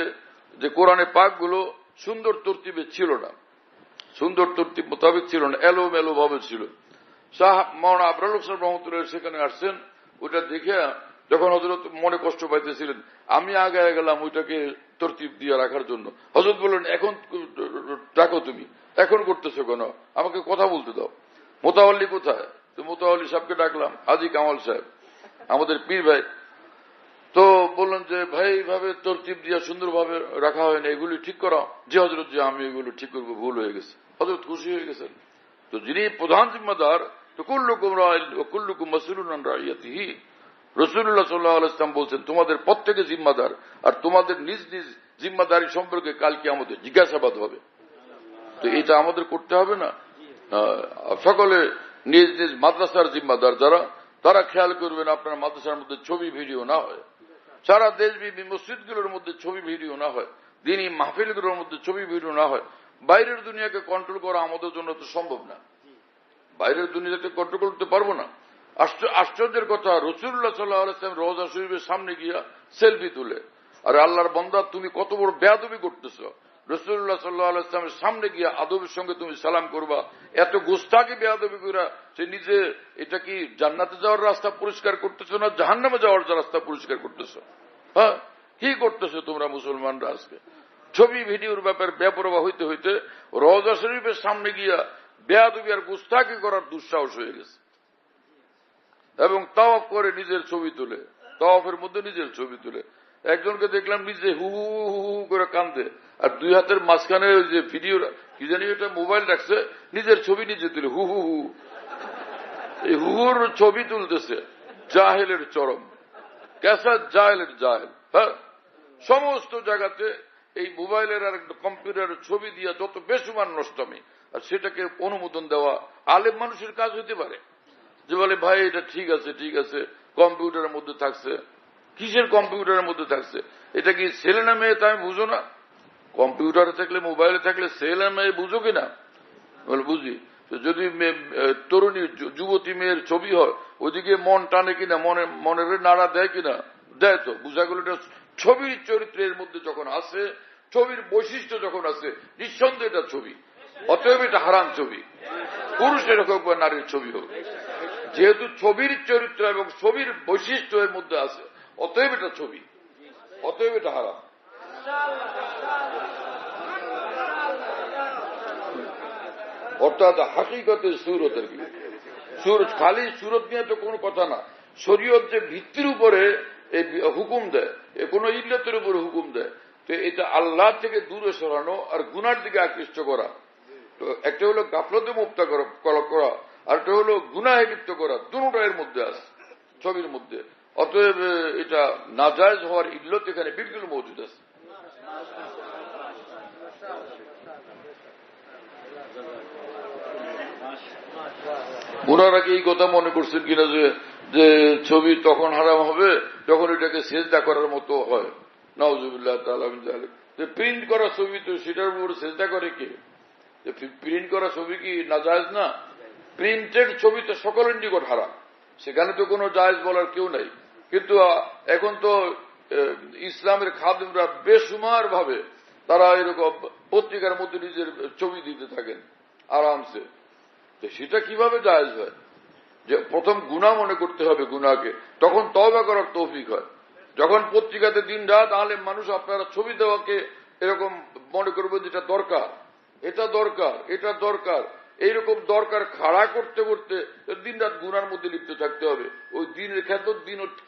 B: যে কোরআনে পাকগুলো সুন্দর তরতিবে ছিল না, সুন্দর তরতিব মোতাবেক ছিল না, এলো মেলো ভাবে ছিল। শাহ মাওলানা আবরার হোসেন রহমতুল্লাহ সেখানে আসছেন, ওইটা দেখে যখন হযরত মনে কষ্ট পাইতেছিলেন, আমি আগে গেলাম ওইটাকে তরতিব দিয়ে রাখার জন্য। হযরত বললেন, এখন রাখো, তুমি এখন করতেছো কেন, আমাকে কথা বলতে দাও। মোতাওয়াল্লি কোথায়? তো মোতাওয়াল্লি সাহেবকে ডাকলাম, হাজী কামাল সাহেব, আমাদের পীর ভাই। তো বললেন যে ভাই এইভাবে তরতিব দিয়ে সুন্দরভাবে রাখা হয় না, এগুলি ঠিক করা। যে হযরত, যে আমি এগুলো ঠিক করবো, ভুল হয়ে গেছে। হযরত খুশি হয়ে গেছেন। তো যিনি প্রধান জিম্মাদার, তো কুল্লুকুম রাইন ওয়া কুল্লুকুম মাসউলুন আন রাইয়াতিহি, রাসূলুল্লাহ সাল্লাল্লাহু আলাইহি ওয়াসাল্লাম বলছেন, তোমাদের প্রত্যেকে জিম্মাদার, আর তোমাদের নিজ নিজ জিম্মাদারি সম্পর্কে কালকে আমাদের জিজ্ঞাসাবাদ হবে। তো এটা আমাদের করতে হবে না? সকলে নিজ নিজ মাদ্রাসার জিম্মাদার যারা, তারা খেয়াল করবেন আপনার মাদ্রাসার মধ্যে ছবি ভিডিও না হয়, সারা দেশব্যাপী মসজিদগুলোর মধ্যে ছবি ভিডিও না হয়, দিনী মাহফিলগুলোর মধ্যে ছবি ভিডিও না হয়। বাইরের দুনিয়াকে কন্ট্রোল করা আমাদের জন্য তো সম্ভব না, বাইরের দুনিয়াকে কন্ট্রোল করতে পারবো না। আশ্চর্যের কথা, রাসূলুল্লাহ সাল্লাল্লাহু আলাইহি ওয়াসাল্লাম রওজা শরীফের সামনে গিয়া সেলফি তুলে, আর আল্লাহর বান্দা তুমি কত বড় বেয়াদবি করতেছো, রাসূলুল্লাহ সাল্লাল্লাহু আলাইহি ওয়াসাল্লামের সামনে গিয়া আদবের সঙ্গে তুমি সালাম করবা, এত গুস্তাখি বেয়াদবি কইরা সে নিজে, এটা কি জান্নাতে যাওয়ার রাস্তা পরিষ্কার করতেছো না জাহান্নামে যাওয়ার রাস্তা পরিষ্কার করতেছো? হ্যাঁ, কি করতেছো তোমরা মুসলমানরা আজকে? ছবি ভিডিওর ব্যাপারে বেপরোয়া হইতে হইতে রওজা শরীফের সামনে গিয়া বেয়াদবি আর গুস্তাখি করার দুঃসাহস হয়ে গেছে। এবং তাওয়াফ করে নিজের ছবি তুলে, তাওয়াফের মধ্যে নিজের ছবি তুলে। একজনকে দেখলাম নিজে হু হু হু হু করে কান্দে, আর দুই হাতের মাঝখানে ওই যে ভিডিও কি জানি ওটা মোবাইল রাখছে, নিজের ছবি নিজে তুলে হু হু হু, এই হুর ছবি তুলতেছে। জাহেলের চরম, কেসা জাহেলের জাহেল। হ্যাঁ, সমস্ত জায়গাতে এই মোবাইলের আর কম্পিউটারের ছবি দিয়ে যত বেসুমান নষ্টমী, আর সেটাকে অনুমোদন দেওয়া আলেম মানুষের কাজ হইতে পারে? যে বলে ভাই এটা ঠিক আছে, ঠিক আছে, কম্পিউটারের মধ্যে থাকছে। কিসের কম্পিউটারের মধ্যে থাকছে? এটা কি ছেলে না মেয়ে তা আমি বুঝো না? কম্পিউটারে থাকলে, মোবাইলে থাকলে ছেলে মেয়ে বুঝো কিনা? বলে বুঝি। যদি তরুণী যুবতী মেয়ের ছবি হয়, ওইদিকে মন টানে কিনা, মনের নাড়া দেয় কিনা? দেয় তো, বুঝা গেল এটা ছবির চরিত্রের মধ্যে যখন আছে, ছবির বৈশিষ্ট্য যখন আছে, নিঃসন্দেহে এটা ছবি, অতএব এটা হারাম ছবি, পুরুষের হোক বা নারীর ছবি হোক। যেহেতু ছবির চরিত্র এবং ছবির বৈশিষ্ট্য এর মধ্যে আছে, অতএব এটা ছবি, অতএব এটা হারাম। অর্থাৎ হাকিকতের সুরতের কি সুরত, খালি সুরত নিয়ে তো কোনো কথা না। শরীয়ত যে ভিত্তির উপরে হুকুম দেয়, কোন ইল্লতের উপরে হুকুম দেয়, তো এটা আল্লাহ থেকে দূরে সরানো আর গুনার দিকে আকৃষ্ট করা। তো একটা হলো গাফলতে মুক্তা করা, আর একটা হলো গুনাহে লিপ্ত করা, দুটোটা এর মধ্যে আছে ছবির মধ্যে। অতএব এটা নাজায়েজ হওয়ার ইল্লত এখানে বিলকুল মজুদ আছে। ওনারা কি এই কথা মনে করছেন কিনা যে ছবি তখন হারাম হবে যখন এটাকে সেজদা করার মতো হয়? নাউজুবিল্লাহ তাআলা মিন যালিক। যে প্রিন্ট করা ছবি, তো সেটার উপর সেজদা করে কে? প্রিন্ট করা ছবি কি নাজায়েজ না? প্রিন্টেড ছবি তো সকলের নিকট হারাম, সেখানে তো কোনো জায়েজ বলার কেউ নাই। কিন্তু এখন তো ইসলামের খাদেমরা বেসুমার ভাবে তারা এরকম পত্রিকার মধ্যে নিজের ছবি দিতে থাকেন আরামসে। সেটা কিভাবে জায়েজ হয়? যে প্রথম গুনাহ মনে করতে হবে গুনাহকে, তখন তওবা করার তৌফিক হয়। যখন পত্রিকাতে দিন রাত আলেম মানুষ আপনারা ছবি দেওয়াকে এরকম মনে করবে যেটা দরকার, এটা দরকার, এটা দরকার, এইরকম দরকার খাড়া করতে করতে দিন রাত গুনার মধ্যে লিপ্ত থাকতে হবে। ওই দিনের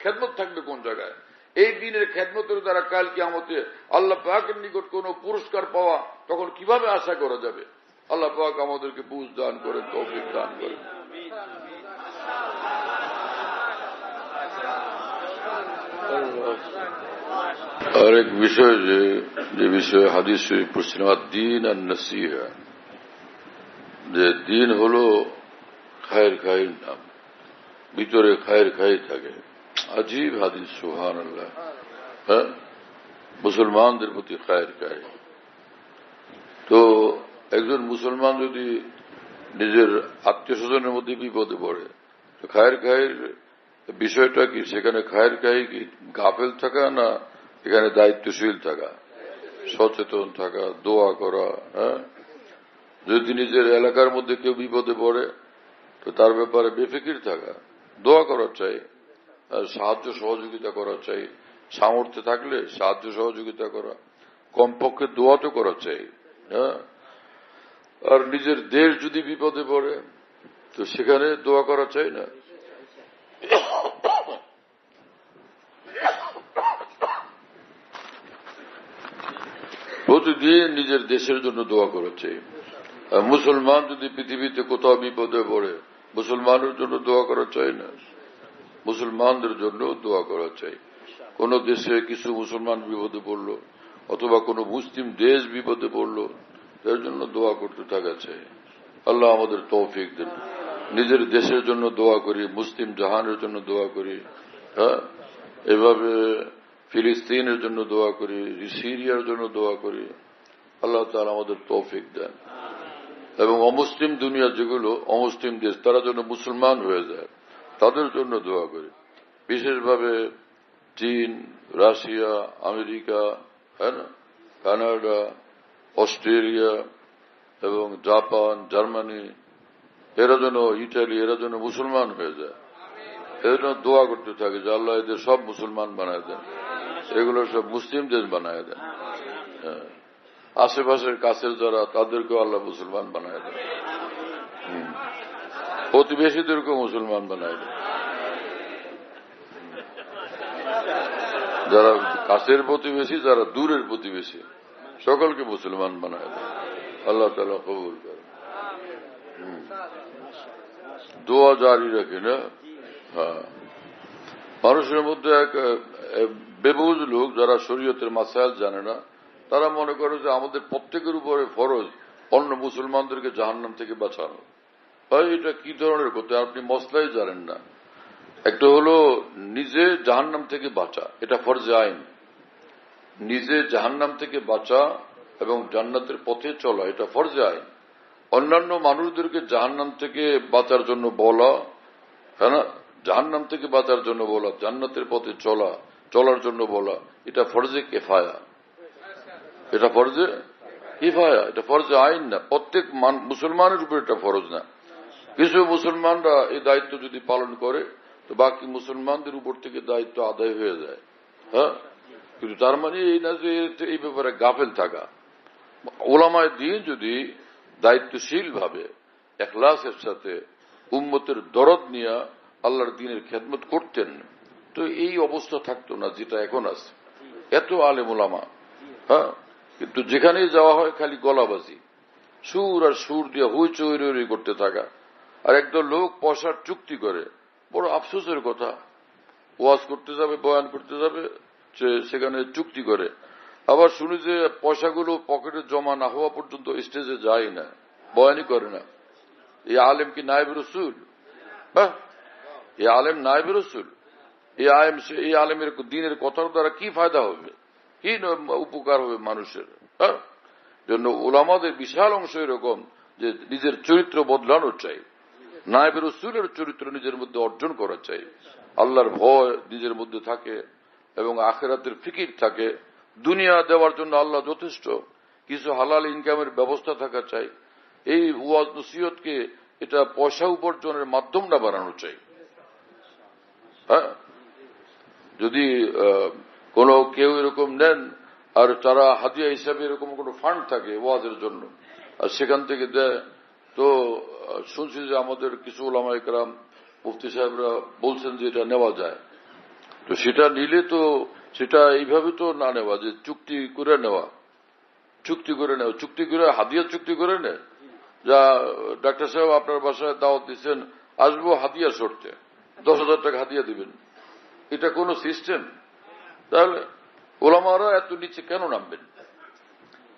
B: খেদমত থাকবে কোন জায়গায়? এই দিনের খেদমতের দ্বারা কাল কিয়ামতে আল্লাহ পাকের নিকট কোন পুরস্কার পাওয়া তখন কিভাবে আশা করা যাবে? আল্লাহ পাক আমাদেরকে বুঝ দান করেন, তৌফিক দান করেন। আরেক বিষয় যে বিষয়ে হাদিস শরীফ পড়ছিলাম, দ্বীন আর নসিহা, যে দিন হল খায়ের খাই নাম, ভিতরে খায়ের খাই থাকে। আজীব হাদিস, সুবহানাল্লাহ। হ্যাঁ, মুসলমানদের প্রতি খায়ের খাই। তো একজন মুসলমান যদি নিজের আত্মীয় স্বজনের মধ্যে বিপদে পড়ে, তো খায়ের খাইয়ের বিষয়টা কি? সেখানে খায়ের খাই কি গাফেল থাকা, না এখানে দায়িত্বশীল থাকা, সচেতন থাকা, দোয়া করা? হ্যাঁ, যদি নিজের এলাকার মধ্যে কেউ বিপদে পড়ে তো তার ব্যাপারে বেফিকির থাকা, দোয়া করা চাই, সাহায্য সহযোগিতা করা চাই, সামর্থ্য থাকলে সাহায্য সহযোগিতা করা, কমপক্ষে দোয়া তো করা চাই। হ্যাঁ, আর নিজের দেশ যদি বিপদে পড়ে তো সেখানে দোয়া করা চাই না? প্রতিদিন নিজের দেশের জন্য দোয়া করা চাই। মুসলমান যদি পৃথিবীতে কোথাও বিপদে পড়ে মুসলমানের জন্য দোয়া করা চাই না? মুসলমানদের জন্য দোয়া করা চাই। কোন দেশে কিছু মুসলমান বিপদে পড়ল অথবা কোন মুসলিম দেশ বিপদে পড়ল, এর জন্য দোয়া করতে থাকা চাই। আল্লাহ আমাদের তৌফিক দেন। নিজের দেশের জন্য দোয়া করি, মুসলিম জাহানের জন্য দোয়া করি। হ্যাঁ, এভাবে ফিলিস্তিনের জন্য দোয়া করি, সিরিয়ার জন্য দোয়া করি। আল্লাহ তাআলা আমাদের তৌফিক দেন। এবং অমুসলিম দুনিয়া যেগুলো অমুসলিম দেশ, তারা যেন মুসলমান হয়ে যায়, তাদের জন্য দোয়া করি। বিশেষভাবে চীন, রাশিয়া, আমেরিকা, হ্যাঁ না, কানাডা, অস্ট্রেলিয়া এবং জাপান, জার্মানি, এরা যেন, ইটালি, এরা যেন মুসলমান হয়ে যায়। এর জন্য দোয়া করতে থাকে যে আল্লাহ এদের সব মুসলমান বানায় দেন, এগুলো সব মুসলিম দেশ বানায় দেন। হ্যাঁ, আশেপাশের কাছের যারা, তাদেরকেও আল্লাহ মুসলমান বানায় দেন, প্রতিবেশীদেরকেও মুসলমান বানায় দেন। যারা কাছের প্রতিবেশী, যারা দূরের প্রতিবেশী, সকলকে মুসলমান বানায় দেন। আল্লাহ তাআলা কবুল করেন। দোয়া জারি রাখি না? হ্যাঁ, মানুষের মধ্যে এক বেবুজ লোক, যারা শরীয়তের মাসাইল জানে না, তারা মনে করে যে আমাদের প্রত্যেকের উপরে ফরজ অন্য মুসলমানদেরকে জাহান্নাম থেকে বাঁচানো। ভাই, এটা কি ধরনের কথা? আপনি মসলাই জানেন না। একটা হলো নিজে জাহান্নাম থেকে বাঁচা, এটা ফরজে আইন। নিজে জাহান্নাম থেকে বাঁচা এবং জান্নাতের পথে চলা, এটা ফরজে আইন। অন্যান্য মানুষদেরকে জাহান্নাম থেকে বাঁচার জন্য বলা, হ্যাঁ না, জাহান্নাম থেকে বাঁচার জন্য বলা, জান্নাতের পথে চলার জন্য বলা, এটা ফরজে কিফায়া। এটা ফরজে কিফায়া, এটা ফরজে আইন না। প্রত্যেক মুসলমানের উপর এটা ফরজ না। কিছু মুসলমানরা এই দায়িত্ব যদি পালন করে তো বাকি মুসলমানদের উপর থেকে দায়িত্ব আদায় হয়ে যায়। হ্যাঁ, কিন্তু তার মানে এই না যে এই ব্যাপারে গাফেল থাকা। ওলামায়ে দ্বীন যদি দায়িত্বশীল ভাবে ইখলাসের সাথে উম্মতের দরদ নিয়ে আল্লাহর দ্বীনের খেদমত করতেন তো এই অবস্থা থাকতো না যেটা এখন আছে। এত আলেম ওলামা, হ্যাঁ, কিন্তু যেখানেই যাওয়া হয় খালি গলাবাজি, সুর আর সুর দিয়ে হইচই করতে থাকা। আর একদল লোক পয়সার চুক্তি করে, বড় আফসোসের কথা। ওয়াজ করতে যাবে, বয়ান করতে যাবে, সেখানে চুক্তি করে। আবার শুনি যে পয়সাগুলো পকেটে জমা না হওয়া পর্যন্ত স্টেজে যায় না, বয়ানই করে না। এই আলেম কি নায়েব রসুল? হ্যাঁ, এই আলেম নায়েব রসুল? এই আলেমের দ্বীনের কথার দ্বারা কি ফায়দা হবে, কি উপকার হবে মানুষের? হ্যাঁ, জন্য ওলামাদের বিশাল অংশ এরকম যে নিজের চরিত্র বদলানো চাই, নায়েব রসুলের চরিত্র নিজের মধ্যে অর্জন করা চাই। আল্লাহর ভয় নিজের মধ্যে থাকে এবং আখিরাতের ফিকির থাকে, দুনিয়া দেওয়ার জন্য আল্লাহ যথেষ্ট, কিছু হালাল ইনকামের ব্যবস্থা থাকা চাই। এই ওয়াজ নসিহতকে এটা পয়সা উপার্জনের মাধ্যম না বানানো চাই। হ্যাঁ, যদি কোনো কেউ এরকম নেন আর তারা হাদিয়া হিসাবে এরকম কোনো ফান্ড থাকে ওয়াজের জন্য আর সেখান থেকে দেয়, তো শুনছি যে আমাদের কিছু ওলামা ইকরাম মুফতি সাহেবরা বলছেন যে এটা নেওয়া যায়। তো সেটা নিলে তো সেটা এইভাবে তো না নেওয়া, যে চুক্তি করে নেওয়া, চুক্তি করে হাদিয়া চুক্তি করে নেয়। যা ডাক্তার সাহেব আপনার বাসায় দাওয়াত দিচ্ছেন, আসবো হাদিয়া শর্তে 10,000 টাকা হাদিয়া দিবেন, এটা কোন সিস্টেম? তাহলে ওলামারা এত নিচে কেন নামবেন?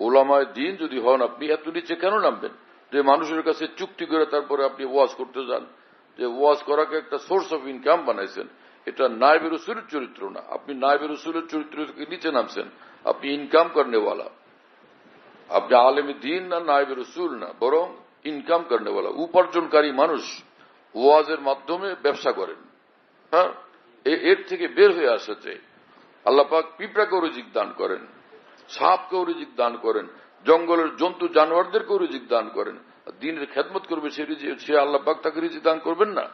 B: ওলামায় দিন যদি হন, আপনি এত নিচে কেন নামবেন যে মানুষের কাছে চুক্তি করে তারপরে আপনি ওয়াজ করতে যান? যে ওয়াজ করাকে একটা সোর্স অফ ইনকাম বানাইছেন, এটা নায়েবে রাসূলের চরিত্র না। আপনি নায়েবে রাসূলের চরিত্র থেকে নিচে নামছেন, আপনি ইনকাম করনেওয়ালা, আপনি আলেমে দিন না, নায়েবে রাসূল না, বরং ইনকাম করনেওয়ালা, উপার্জনকারী মানুষ। ওয়াজের মাধ্যমে ব্যবসা করেন। হ্যাঁ, এর থেকে বের হয়ে আসা চাই। আল্লাহ পাক পিঁপড়াকেও রিজিক দান করেন, সাপকেও রিজিক দান করেন, জঙ্গলের জন্তু জানোয়ারদেরকেও রিজিক দান করেন। দিনের খেদমত করবে সে আল্লাহ পাক তাকে রিজিক দান করবেন না?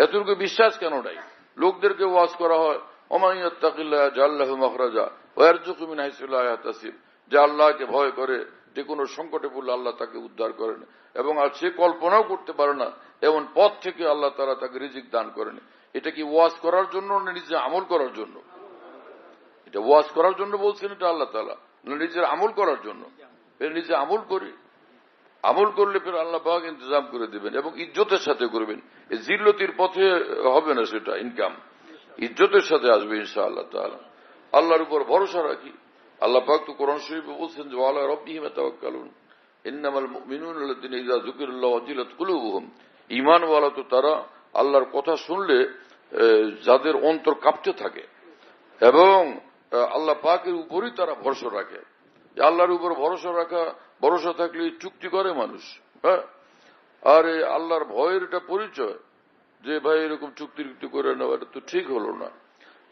B: এতটুকু বিশ্বাস কেন নাই? লোকদেরকে ওয়াজ করা হয়, ওমান ইয়াত্তাকিল্লাহ ইয়াজআল লাহু মাখরাজা ওয়া ইয়ারযুকহু মিন হাইসু লা ইয়াহতাসিব, যে আল্লাহকে ভয় করে যে কোনো সংকটে পড়লে আল্লাহ তাকে উদ্ধার করেন, এবং আর সে কল্পনাও করতে পারে না এমন পথ থেকে আল্লাহ তাআলা তাকে রিজিক দান করেন। এটা কি ওয়াজ করার জন্য না নিজে আমল করার জন্য? এটা ওয়াজ করার জন্য বলছেন এটা আল্লাহ তাআলা, না নিজের আমল করার জন্য? নিজে আমল করি, আমল করলে ফের আল্লাহ পাক ইন্তজাম করে দিবেন এবং ইজ্জতের সাথে করবেন। এই জিল্লতির পথে হবে না, সেটা ইনকাম ইজ্জতের সাথে আসবে ইনশাআল্লাহ তাআলা। আল্লাহর উপর ভরসা রাখি। আল্লাহ পাক তো কোরআন শরীফে বলছেন যে ওয়ালা রাব্বিহিম ইয়াতাওয়াক্কালুন, ইন্নামাল মুমিনুনা আল্লাযীনা ইযা যুকিরাল্লাহু ওয়াজিলাত কুলুবুহুম। ঈমানওয়ালা তো তারা আল্লাহর কথা শুনলে যাদের অন্তর কাঁপতে থাকে এবং আল্লাহ পাকের উপরই তারা ভরসা রাখে। আল্লাহর উপর ভরসা থাকলে চুক্তি করে মানুষ। হ্যাঁ, আর আল্লাহর ভয়ের এটা পরিচয় যে ভাই এরকম চুক্তি করে নেওয়া এটা তো ঠিক হলো না,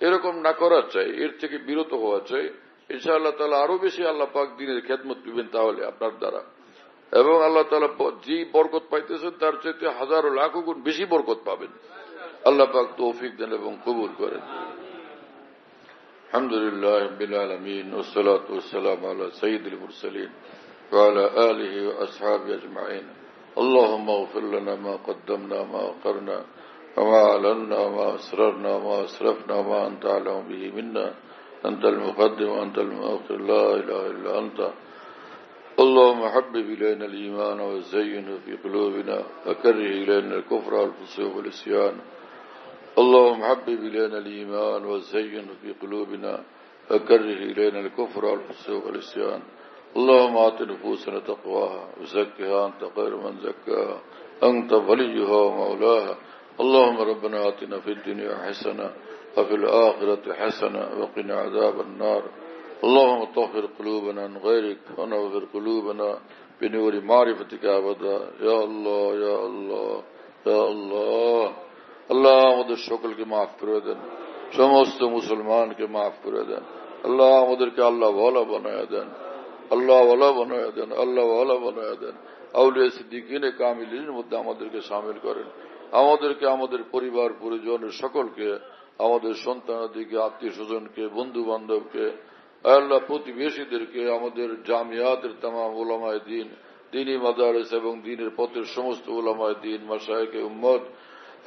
B: এরকম না করা চাই, এর থেকে বিরত হওয়া চাই। ইনশাআল্লাহ তাআলা আরো বেশি আল্লাহ পাক দ্বীনের খেদমত দিবেন তাহলে আপনার দ্বারা, এবং আল্লাহ তাআলা যে বরকত পাইতেছেন তার চাইতে হাজারো লাখো গুণ বেশি বরকত পাবেন। আল্লাহ পাক তৌফিক দেন এবং কবুল করেন। আলহামদুলিল্লাহ রাব্বিল আলামিন ওয়াসসালাতু ওয়াসসালামু আলা সাইয়্যিদিল মুরসালিন ওয়া আলা আলিহি ওয়া আসহাবিহি আজমাইন। اللهم اغفر لنا ما قدمنا ما أخرنا وما أعلنا وما أسررنا وما أسرفنا وما أنت أعلم به منا، أنت المقدم وأنت المؤخر، لا إله إلا أنت. اللهم حبب إلينا الإيمان وزينه في قلوبنا وكره إلينا الكفر والفسوق والعصيان. اللهم حبب إلينا الإيمان وزينه في قلوبنا وكره إلينا الكفر والفسوق والعصيان. اللهم آت نفوسنا تقواها وزكها أنت خير من زكاها أنت وليها ومولاها. اللهم ربنا آتنا في الدنيا حسنة وفي الآخرة حسنة وقنا عذاب النار. اللهم طهر قلوبنا عن غيرك ونغفر قلوبنا بنور معرفتك أبدا. يا الله يا الله يا الله. আল্লাহ আমাদের সকলকে মাফ করে দেন, সমস্ত মুসলমানকে মাফ করে দেন। আল্লাহ আমাদেরকে আল্লাহ ওয়ালা বানায়া দেন, আল্লাহ ওয়ালা বানায়া দেন, আল্লাহ ওয়ালা বানায়া দেন। আউলিয়া সিদ্দিকিনে কামিলিনের মধ্যে আমাদেরকে শামিল করেন। আমাদেরকে, আমাদের পরিবার পরিজনের সকলকে, আমাদের সন্তানাদিকে, আত্মীয় স্বজনকে, বন্ধু বান্ধবকে, আল্লাহ প্রতিবেশীদেরকে, আমাদের জামিয়াতের তামাম উলামায়ে দ্বীন, দ্বীনী মাদারিস এবং দ্বীনের পথের সমস্ত উলামায়ে দ্বীন, মাশায়েখে উম্মত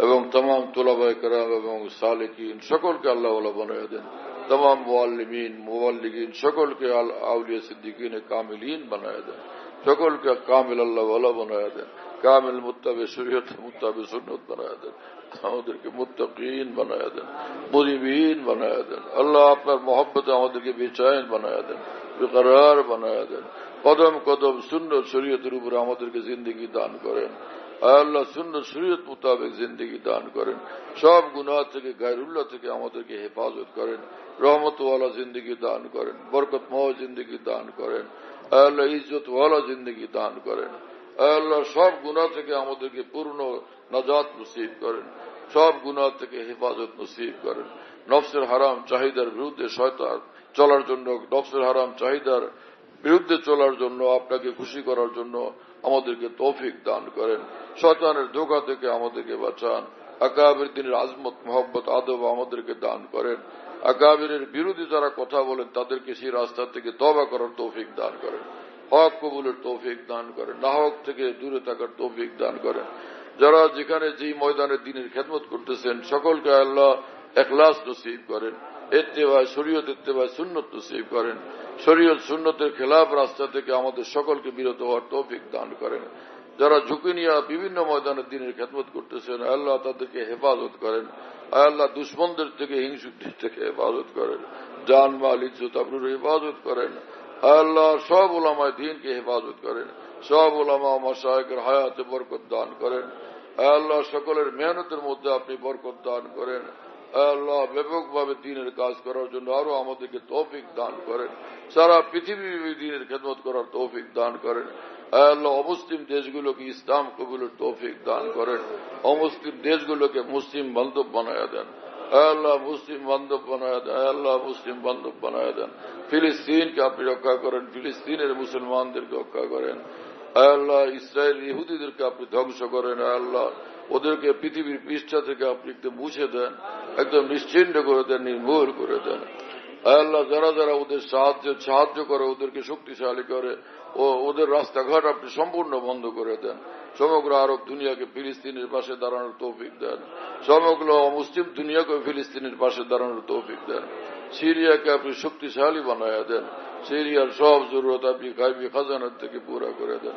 B: এবং তামাম তুলাবায়ে কেরাম এবং সালেকিন সকলকে আল্লাহ ওয়ালা বানায়া দেন। तमाम मुअल्लिमीन मुबल्लिगीन सकल के आउलिया सिद्दीकीन कामिलीन बनाया दें, सकल के कामिल अल्लाह वाला बनाया दें, कामिल मुत्ताबे शरीयत मुत्ताबे सुन्नत बनाया दें, আমাদেরকে মুত্তাকিন বানায়া দেন, মুনিবিন বানায়া দেন। আল্লাহ আপনার মহব্বতে আমাদেরকে বেচাইন বানায়া দেন, বেকরার বানায়া দেন। কদম কদম সুন্নত শরীয়তের উপরে আমাদেরকে জিন্দেগি দান করেন। আল্লাহ সুন্নত শরীয়ত মোতাবেক জিন্দেগি দান করেন। সব গুনাহ থেকে গায়রুল্লাহ থেকে আমাদেরকে হেফাজত করেন। রহমতওয়ালা জিন্দেগি দান করেন, বরকতময় জিন্দেগি দান করেন। আল্লাহ ইজ্জতওয়ালা জিন্দেগি দান করেন। আল্লাহ সব গুনাহ থেকে আমাদেরকে পূর্ণ নাজাত নসিব করেন। সব গুনাহ থেকে হেফাজত নসিব করেন। নফসের হারাম চাহিদার বিরুদ্ধে শয়তান চলার জন্য, নফসের হারাম চাহিদার বিরুদ্ধে চলার জন্য, আপনাকে খুশি করার জন্য আমাদেরকে তৌফিক দান করেন। শয়তানের ধোঁকা থেকে আমাদেরকে বাঁচান। আকাবির দিনের আজমত, মোহব্বত, আদব আমাদেরকে দান করেন। আকাবিরের বিরোধী যারা কথা বলেন তাদেরকে সেই রাস্তা থেকে তওবা করার তৌফিক দান করেন। হক কবুলের তৌফিক দান করেন। নাহক থেকে দূরে থাকার তৌফিক দান করেন। যারা যেখানে যেই ময়দানে দ্বীনের খেদমত করতেছেন সকলকে আল্লাহ ইখলাস নসিব করেন। ইত্তেবায় শরীয়ত, ইত্তেবায় সুন্নত নসিব করেন। শরীয়ত সুন্নতের খেলাফ রাস্তা থেকে আমাদের সকলকে বিরত হওয়ার তৌফিক দান করেন। যারা ঝুঁকি নিয়ে বিভিন্ন ময়দানে দ্বীনের খেদমত করতেছেন আল্লাহ তাদেরকে হেফাজত করেন। আল্লাহ দুশ্মনদের থেকে, হিংসুকদের থেকে হেফাজত করেন। জান মাল ইজ্জত আবরুর হেফাজত করেন। আল্লাহ সব উলামায়ে দ্বীনকে হেফাজত করেন। সব উলামা ও মাশায়েখের হায়াতে বরকত দান করেন। আল্লাহ সকলের মেহনতের মধ্যে আপনি বরকত দান করেন। আল্লাহ ব্যাপকভাবে দ্বীনের কাজ করার জন্য আরো আমাদেরকে তৌফিক দান করেন। সারা পৃথিবী দ্বীনের খেদমত করার তৌফিক দান করেন। আল্লাহ অমুসলিম দেশগুলোকে ইসলাম কবুলের তৌফিক দান করেন। অমুসলিম দেশগুলোকে মুসলিম বান্ধব বানায়া দেন। আল্লাহ মুসলিম বান্ধব বানায়া দেন। আল্লাহ মুসলিম বান্ধব বানায়া দেন। ফিলিস্তিনকে আপনি রক্ষা করেন। ফিলিস্তিনের মুসলমানদেরকে রক্ষা করেন। আল্লাহ ইসরায়েল ইহুদিদেরকে আপনি ধ্বংস করেন। আল্লাহ ওদেরকে পৃথিবীর পৃষ্ঠা থেকে আপনি একদম মুছে দেন, একদম নিশ্চিহ্ন করে দেন, নির্মূল করে দেন। আল্লাহ যারা যারা ওদের সাহায্য করে, ওদেরকে শক্তিশালী করে, ও ওদের রাস্তাঘাট আপনি সম্পূর্ণ বন্ধ করে দেন। সমগ্র আরব দুনিয়াকে ফিলিস্তিনের পাশে দাঁড়ানোর তৌফিক দেন। সমগ্র মুসলিম দুনিয়াকে ফিলিস্তিনের পাশে দাঁড়ানোর তৌফিক দেন। সিরিয়াকে আপনি শক্তিশালী বানায়া দেন। সিরিয়ার সব জরুরত আপনি গায়বী খাজানার থেকে পুরা করে দেন।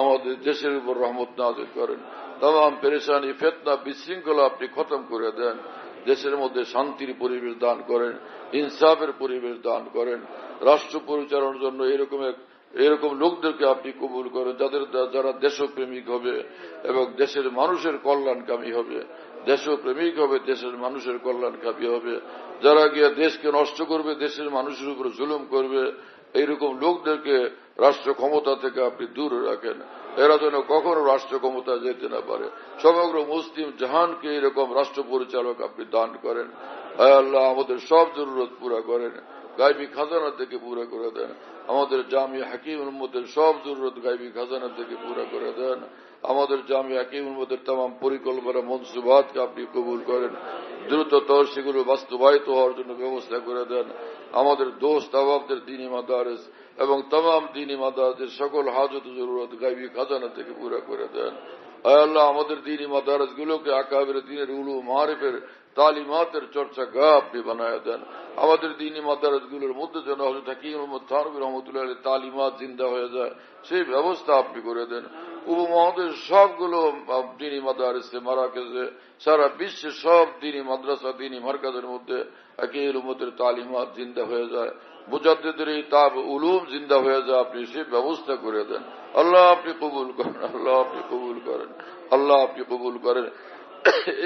B: আমাদের দেশের উপর রহমত নাযিল করেন। तमाम পেরেশানি, ফিতনা, বিশৃঙ্খলা আপনি খতম করে দেন। দেশের মধ্যে শান্তির পরিবেশ দান করেন, ইনসাফের পরিবেশ দান করেন। রাষ্ট্র পরিচালনার জন্য এরকম লোকদেরকে আপনি কবুল করেন যারা দেশপ্রেমিক হবে এবং দেশের মানুষের কল্যাণকামী হবে। দেশপ্রেমিক হবে, দেশের মানুষের কল্যাণকামী হবে। যারা গিয়ে দেশকে নষ্ট করবে, দেশের মানুষের উপর জুলুম করবে, এইরকম লোকদেরকে রাষ্ট্র ক্ষমতা থেকে আপনি দূরে রাখেন। এরা যেন কখনো রাষ্ট্র ক্ষমতা যেতে না পারে। সমগ্র মুসলিম জাহানকে এরকম রাষ্ট্র পরিচালক আপনি দান করেন। আল্লাহ আমাদের সব জরুরত পুরা করেন। গায়বী খাজানা থেকে পুরা করে দেন। আমাদের জামিয়া হাকিম উম্মতের সব জরুরত গায়বী খাজানা থেকে পুরা করে দেন। আমাদের জামিয়া হাকিম উম্মতের तमाम পরিকল্পনা, মনসুবাতকে আপনি কবুল করেন। দ্রুততর সেগুলো বাস্তবায়িত হওয়ার জন্য ব্যবস্থা করে দেন। আমাদের দোস্ত আহবাবদের দ্বীনি মাদারিস এবং तमाम দ্বীনি মাদারিসের সকল হাজত জরুরত গায়বী খাজানা থেকে পুরা করে দেন। আল্লাহ আমাদের দ্বীনি মাদারিসগুলোকে আকাবির দ্বীনের উলুম মারিফের তালিমাতের চর্চা গা আপনি বানায়া দেন। আমাদের দ্বীনি মাদারিসগুলোর মধ্যে যেন হযরত হাকিম মুহাম্মদ থানভী রাহমাতুল্লাহ আলাইহির তালিমাত জিন্দা হয়ে যায়, সেই ব্যবস্থা আপনি করে দেন। উপমহাদেশ সবগুলো দ্বীনি মাদারিসে, মারাকেজে, সারা বিশ্বের সব দ্বীনি মাদ্রাসা, দ্বীনি মারকাজের মধ্যে হাকিম উম্মতের তালিমাত জিন্দা হয়ে যায়। মুজাদ্দিদের এই তাব উলুম জিন্দা হয়ে যায়, আপনি সেই ব্যবস্থা করে দেন। আল্লাহ আপনি কবুল করেন। আল্লাহ আপনি কবুল করেন। আল্লাহ আপনি কবুল করেন।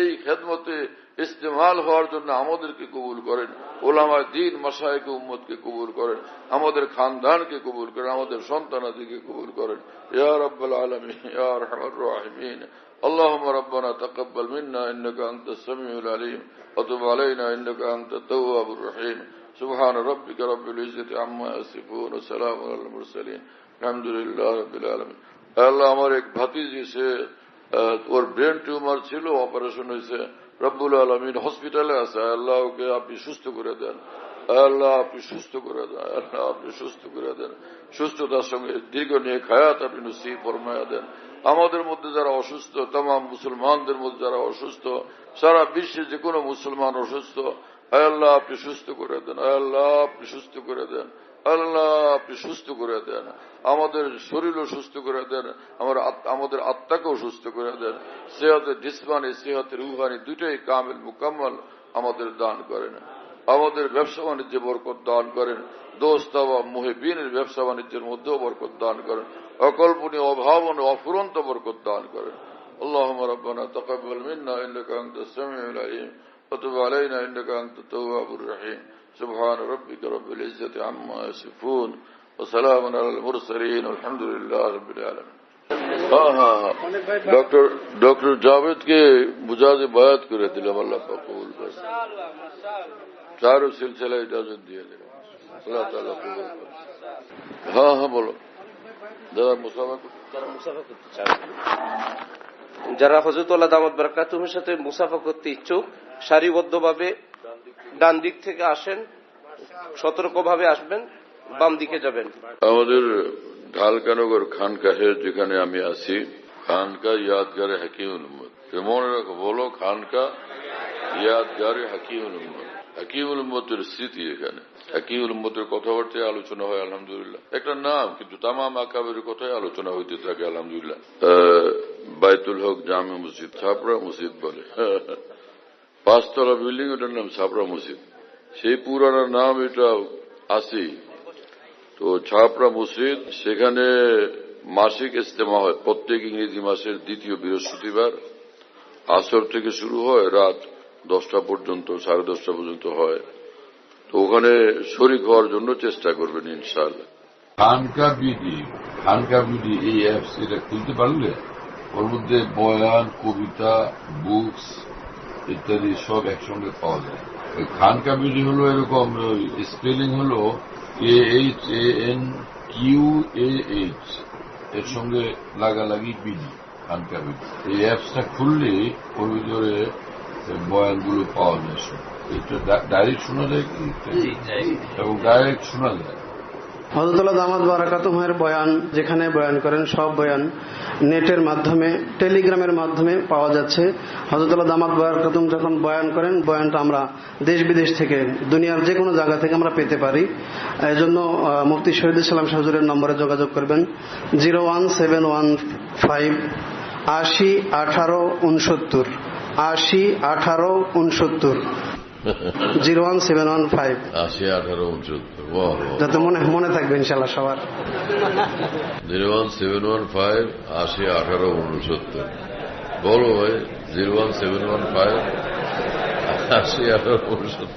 B: এই খেদমতে ইস্তেমাল হওয়ার জন্য আমাদেরকে কবুল করেন। ওলামায়ে দ্বীন, মাশায়েখ উম্মতকে কবুল করেন। আমাদের খানদানকে কবুল করেন। আমাদের সন্তানাদিকে কবুল করেন। ইয়া রাব্বাল আলামিন, ইয়া আরহামার রাহিমিন। اللهم ربنا تقبل منا إنك أنت السميع العليم وتب علينا إنك أنت التواب الرحيم سبحان ربك رب العزة عما يصفون وسلام على المرسلين الحمد لله رب العالمين। আল্লাহ আমার এক ভাতিজি, সে ওর ব্রেন টিউমার ছিল, অপারেশন হয়েছে। রব্বুল আলামিন হসপিটালে আছে। আল্লাহ ওকে আপনি সুস্থ করে দেন। আল্লাহ আপনি সুস্থ করে দেন। আল্লাহ আপনি সুস্থ করে দেন। সুস্থতার সঙ্গে দীর্ঘ নিয়ে খায়াত আপনি নসিব ফরমায়া দেন। আমাদের মধ্যে যারা অসুস্থ, तमाम মুসলমানদের মধ্যে যারা অসুস্থ, সারা বিশ্বে যে কোনো মুসলমান অসুস্থ, আল্লাহ আপনি সুস্থ করে দেন। আল্লাহ আপনি সুস্থ করে দেন। আল্লাহ আপনি সুস্থ করে দেন। আমাদের শরীরও সুস্থ করে দেন, আমাদের আত্মাকেও সুস্থ করে দেন। সেহতের জিসমানি, সেহতের রুহানি দুটোই কামিল মুকাম্মল আমাদের দান করেন। আমাদের ব্যবসা বাণিজ্যে বরকত দান করেন। দোস্ত বা মুহিবিনের ব্যবসা বাণিজ্যের মধ্যেও বরকত দান করেন। অকল্পনীয়, অভাবনীয়, অফুরন্ত বরকত দান করেন। اللهم ربنا تقبل منا إنك أنت السميع العليم وتب علينا إنك أنت التواب الرحيم سبحان ربك رب العزة عما يصفون وسلام على المرسلين والحمد لله رب العالمين. হ্যাঁ হ্যাঁ হ্যাঁ, ডক্টর জাভেদকে মুজাজে বায়াত করে দিলাম, আল্লাহ পাক কবুল করে। চারো সিলসিলা ইজাজত দিয়ে দিলাম, আল্লাহ তাআলা কবুল করে। হ্যাঁ হ্যাঁ বলো, যারা মুসাফা
C: করতে চান, যারা হযরতুল্লাহ দামাত বারাকাতুহুর সাথে মুসাফা করতে ইচ্ছুক, সারিবদ্ধভাবে ডান দিক থেকে আসেন, সতর্কভাবে আসবেন, বাম দিকে যাবেন।
B: আমাদের ঢালকানগর খানকাহে যেখানে আমি আছি, খানকা ইয়াদগারে হাকিমুল উম্মত, মনে রাখো, বলো খানকা ইয়াদগারে হাকিমুল উম্মত। হাকিমুল উম্মতের স্মৃতি এখানে, হাকিমুল উম্মতের কথাবার্তায় আলোচনা হয় আলহামদুলিল্লাহ। একটা নাম, কিন্তু তামাম আকাবের কথাই আলোচনা হইতে থাকে আলহামদুলিল্লাহ। বাইতুল হক জামে মসজিদ, ছাপড়া মসজিদ বলে, 5 তলা বিল্ডিং, ওটার নাম ছাপড়া মসজিদ। সেই পুরানো নাম এটা আছে। তো ছাপড়া মসজিদ, সেখানে মাসিক ইজতেমা হয় প্রত্যেক ইংরেজি মাসের দ্বিতীয় বৃহস্পতিবার। আসর থেকে শুরু হয়, রাত 10টা পর্যন্ত, 10:30 পর্যন্ত হয়। তো ওখানে শরীক হওয়ার জন্য চেষ্টা করবেন ইনশাআল্লাহ।
D: খানকা বিডি এই অ্যাপস, এটা খুলতে পারলে ওর মধ্যে বয়ান, কবিতা, বুকস ইত্যাদি সব একসঙ্গে পাওয়া যায়। ওই খানকা বিডি হলো এরকম, স্পেলিং হলো KHANQAH, এর সঙ্গে লাগালাগি বিডি, খানকা বিডি। এই অ্যাপসটা খুললে ওর ভিতরে বয়ানগুলো পাওয়া যায়। এটা ডাইরেক্ট শোনা যায় কি, এবং ডাইরেক্ট শোনা যায়।
E: হযরতুল্লাহ দামাত বারাকাতুহুর বয়ান, যেখানে বয়ান করেন, সব বয়ান নেটের মাধ্যমে, টেলিগ্রামের মাধ্যমে পাওয়া যাচ্ছে। হযরতুল্লাহ দামাত বারাকাতুহু যখন বয়ান করেন, বয়ানটা আমরা দেশ বিদেশ থেকে, দুনিয়ার যে কোনো জায়গা থেকে আমরা পেতে পারি। এই জন্য মুফতি শহীদুল ইসলাম শাহ হুজুরের নম্বরে যোগাযোগ করবেন, 01715 80 18 69, 80 18 69, 01715
B: 80 18 69,
E: যাতে মনে থাকবে ইনশাআল্লাহ সবার।
B: 01715 80 18 69। বলো ভাই, 01715 80 18 69।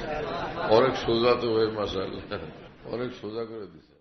B: অনেক সোজা তো ভাই, মাশাআল্লাহ, অনেক সোজা করে দিচ্ছে।